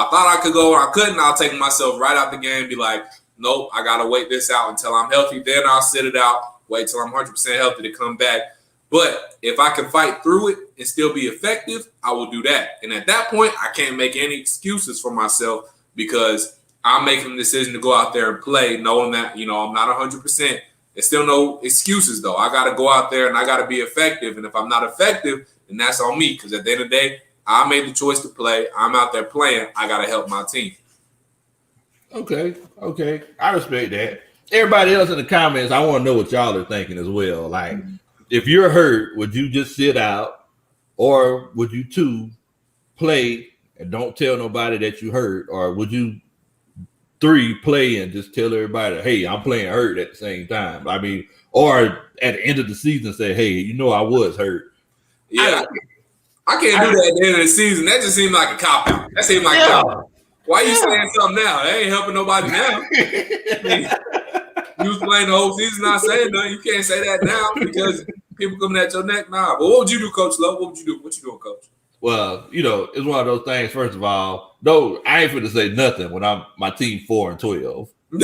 thought I could go and I couldn't, I'll take myself right out the game and be like, nope, I got to wait this out until I'm healthy. Then I'll sit it out. Wait till I'm 100% healthy to come back. But if I can fight through it and still be effective, I will do that. And at that point, I can't make any excuses for myself because I'm making the decision to go out there and play knowing that, I'm not 100%. There's still no excuses, though. I got to go out there and I got to be effective. And if I'm not effective, then that's on me because at the end of the day, I made the choice to play. I'm out there playing. I got to help my team. Okay. I respect that. Everybody else in the comments, I want to know what y'all are thinking as well. Like, if you're hurt, would you just sit out, or would you two play and don't tell nobody that you hurt, or would you three play and just tell everybody, hey, I'm playing hurt at the same time? I mean, or at the end of the season say, hey, I was hurt. Yeah, I can't do that at the end of the season. That just seemed like a cop out. That seemed like a cop out. Why are you saying something now? That ain't helping nobody now. You was playing the whole season not saying nothing. You can't say that now because people coming at your neck. Nah. But what would you do, Coach Love? What would you do? What you doing, Coach? Well, it's one of those things. First of all, no, I ain't finna say nothing when I'm my team 4-12. You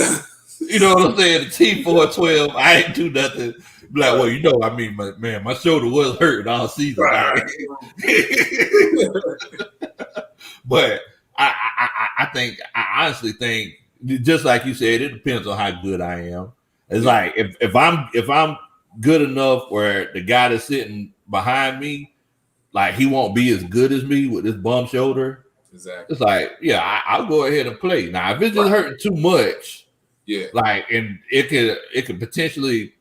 know what I'm saying? The team 4-12, I ain't do nothing. Be like, my shoulder was hurting all season. Right. But I honestly think, just like you said, it depends on how good I am. It's like if I'm good enough where the guy that's sitting behind me, like, he won't be as good as me with this bum shoulder. Exactly. It's like, I'll go ahead and play. Now, if it's just hurting too much, and it could potentially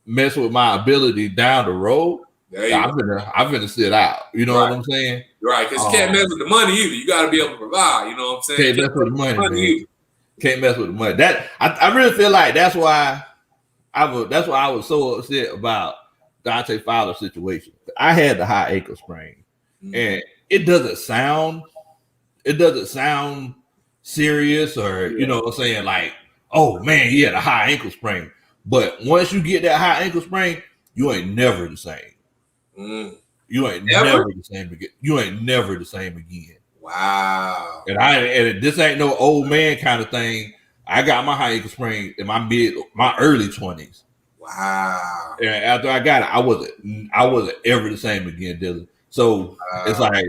mess with my ability down the road, I'm gonna sit out. You know what I'm saying? Right, because you can't mess with the money either. You got to be able to provide. You know what I'm saying? Can't mess with the money, man. Can't mess with the money. That I really feel like that's why I was so upset about Dante Fowler's situation. I had the high ankle sprain, and it doesn't sound serious, or you know what I'm saying, like, oh man, he had a high ankle sprain. But once you get that high ankle sprain, you ain't never the same. You ain't never the same again. You ain't never the same again. Wow. And this ain't no old man kind of thing. I got my high ankle sprain in my early 20s. Wow. And after I got it, I wasn't ever the same again, Dylan. So it's like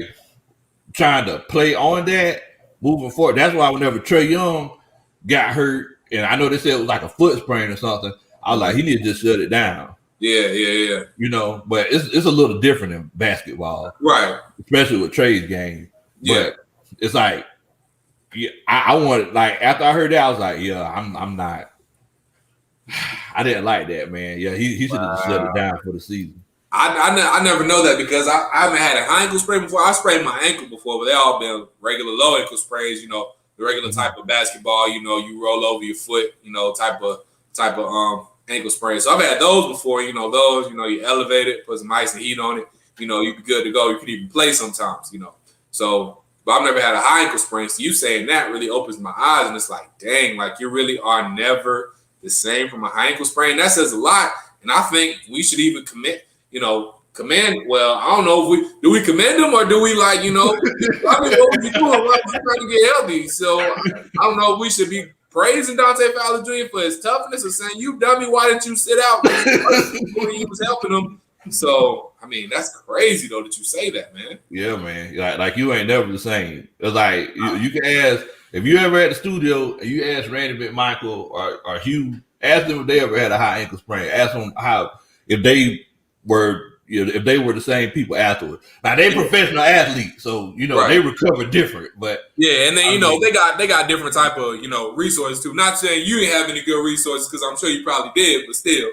trying to play on that moving forward. That's why whenever Trae Young got hurt, and I know they said it was like a foot sprain or something, I was like, he need to just shut it down. Yeah. You know, but it's a little different in basketball, right? Especially with Trae's game. Yeah, but it's like, yeah, I wanted, like, after I heard that, I was like, yeah, I'm not. I didn't like that, man. Yeah, he should have shut it down for the season. I never know that because I haven't had a high ankle sprain before. I sprained my ankle before, but they all been regular low ankle sprains. You know, the regular type of basketball. You know, you roll over your foot. You know, type of ankle sprain. So I've had those before. You know, those. You know, you elevate it, put some ice and heat on it. You know, you be good to go. You can even play sometimes. You know, so. But I've never had a high ankle sprain. So you saying that really opens my eyes, and it's like, dang, like you really are never the same from a high ankle sprain. That says a lot, and I think we should even commend. Well, I don't know if we commend them or do we like, you know, I mean, what was you doing? Why was you trying to get healthy? So I don't know if we should be praising Dante Fowler Jr. for his toughness or saying, you dummy, why didn't you sit out when he was helping him? So, I mean, that's crazy, though, that you say that, man. Yeah, man. Like you ain't never the same. It's like you can ask, if you ever at the studio and you ask Randy McMichael or Hugh, ask them if they ever had a high ankle sprain. Ask them if they were the same people afterwards. Now they professional athletes, so they recover different. But yeah, and then they got different type of resources too. Not saying you didn't have any good resources because I'm sure you probably did, but still,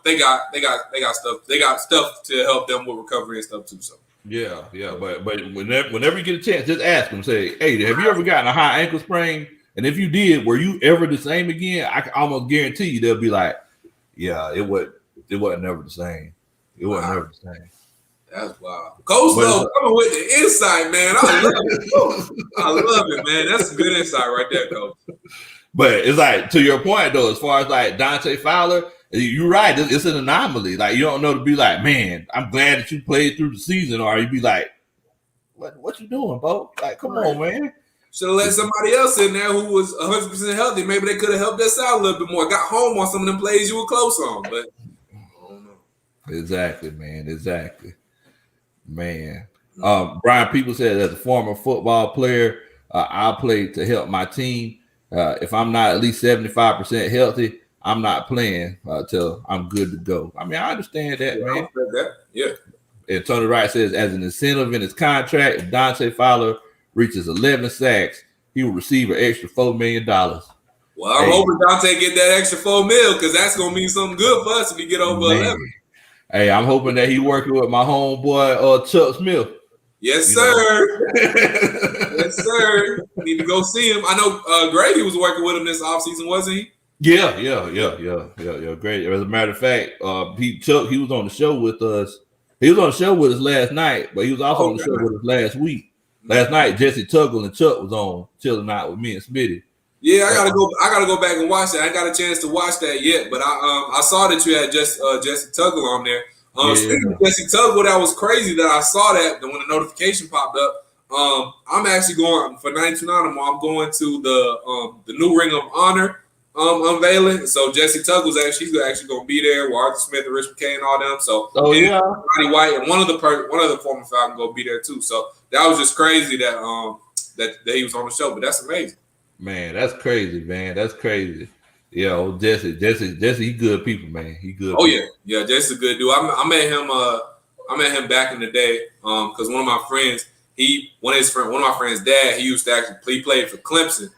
they got stuff. They got stuff to help them with recovery and stuff too. So yeah. But whenever you get a chance, just ask them. Say, hey, have you ever gotten a high ankle sprain? And if you did, were you ever the same again? I can almost guarantee you they'll be like, yeah, it wasn't never the same. It wasn't never the same. That's wild. Coach Lowe coming with the insight, man. I love it. I love it, man. That's some good insight right there, Coach. But it's like, to your point, though, as far as like Dante Fowler, you're right. It's an anomaly. Like, you don't know to be like, man, I'm glad that you played through the season. Or you be like, what you doing, Bo? Like, come on, man. Should have let somebody else in there who was 100% healthy. Maybe they could have helped us out a little bit more. Got home on some of them plays you were close on, but I don't know. Exactly, man. Exactly, man. Brian People said, as a former football player, I played to help my team. If I'm not at least 75% healthy, I'm not playing till I'm good to go. I mean, I understand that, man. I understand that. Yeah. And Tony Wright says, as an incentive in his contract, if Dante Fowler reaches 11 sacks, he will receive an extra $4 million. Well, I'm hoping Dante get that extra $4 million because that's gonna mean something good for us if we get over 11. Hey, I'm hoping that he working with my homeboy Chuck Smith. Yes, sir. Yes, sir. Need to go see him. I know Grady was working with him this offseason, wasn't he? Yeah. Great. As a matter of fact, he was on the show with us. He was on the show with us last night, but he was also on the show with us last week. Last night, Jesse Tuggle and Chuck was on chilling out with me and Smitty. Yeah, I gotta go back and watch that. I ain't got a chance to watch that yet, but I saw that you had Jesse Tuggle on there. Speaking of Jesse Tuggle, that was crazy that I saw that when the notification popped up. I'm actually going for 929 tomorrow. I'm going to the new Ring of Honor unveiling. So Jesse Tuggle's she's actually going to be there with Arthur Smith and Rich McKay and all them. So Roddy White and one of the former Falcons going to be there too. So that was just crazy that he was on the show. But that's amazing. Man, that's crazy, man. That's crazy. Yeah, Jesse, he good people, man. He good. Oh people. Yeah, Jesse's a good dude. I met him back in the day. Because one of my friends, one of my friends' dad, he played for Clemson.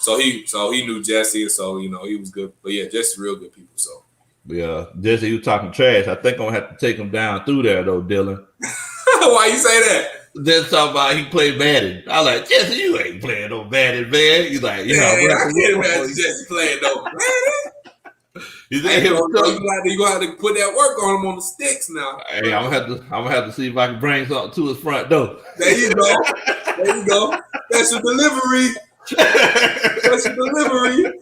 So he knew Jesse, and so he was good. But yeah, Jesse's real good people. So yeah, Jesse, you talking trash. I think I'm gonna have to take him down through there though, Dylan. Why you say that? Then talking about he played Madden. I was like, Jesse, you ain't playing no Madden, man. He's like, I can't imagine Jesse playing no Madden. You're gonna have to put that work on him on the sticks now. Hey, I'm gonna have to see if I can bring something to his front door. There you go. That's your delivery. That's your delivery.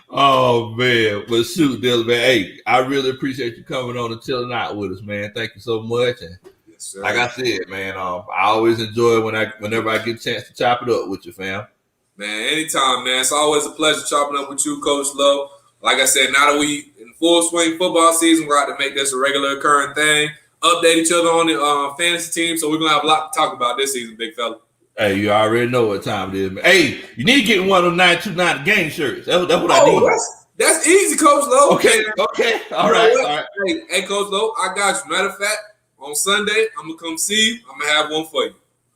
Oh man, but shoot, Dylan, man. Hey, I really appreciate you coming on and chilling out with us, man. Thank you so much. And yes, like I said, man, I always enjoy whenever I get a chance to chop it up with you, fam. Man, anytime, man. It's always a pleasure chopping up with you, Coach Lowe. like I said, now that we in full swing football season, we're out to make this a regular occurring thing. Update each other on the fantasy team, so we're gonna have a lot to talk about this season, big fella. Hey, you already know what time it is, man. Hey, you need to get one of them 929 game shirts. That's what I need. That's easy, Coach Lowe. Okay. All right. Hey, Coach Lowe, I got you. Matter of fact, on Sunday, I'm gonna come see you. I'm gonna have one for you.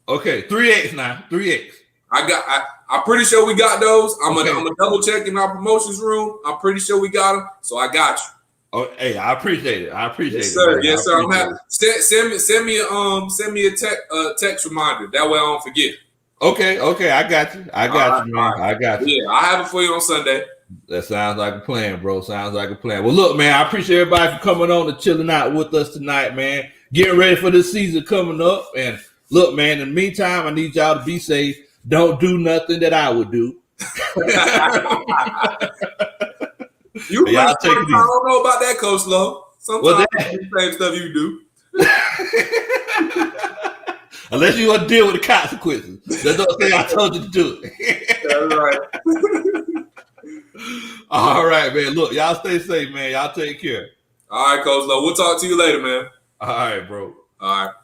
Okay, 3X now. 3X. I'm pretty sure we got those. I'm gonna double check in our promotions room. I'm pretty sure we got them, so I got you. Oh, hey, I appreciate it. Yes, sir. Yes, sir. I'm happy. Send me a text reminder. That way I don't forget. Okay. I got you. I got you, man. I got you. Yeah, I have it for you on Sunday. That sounds like a plan, bro. Sounds like a plan. Well, look, man, I appreciate everybody for coming on and chilling out with us tonight, man. Getting ready for this season coming up. And look, man, in the meantime, I need y'all to be safe. Don't do nothing that I would do. I don't know about that, Coach Lowe. Sometimes it's the same stuff you do. Unless you want to deal with the consequences. That's what I told you to do. That's right. All right, man. Look, y'all stay safe, man. Y'all take care. All right, Coach Lowe. We'll talk to you later, man. All right, bro. All right.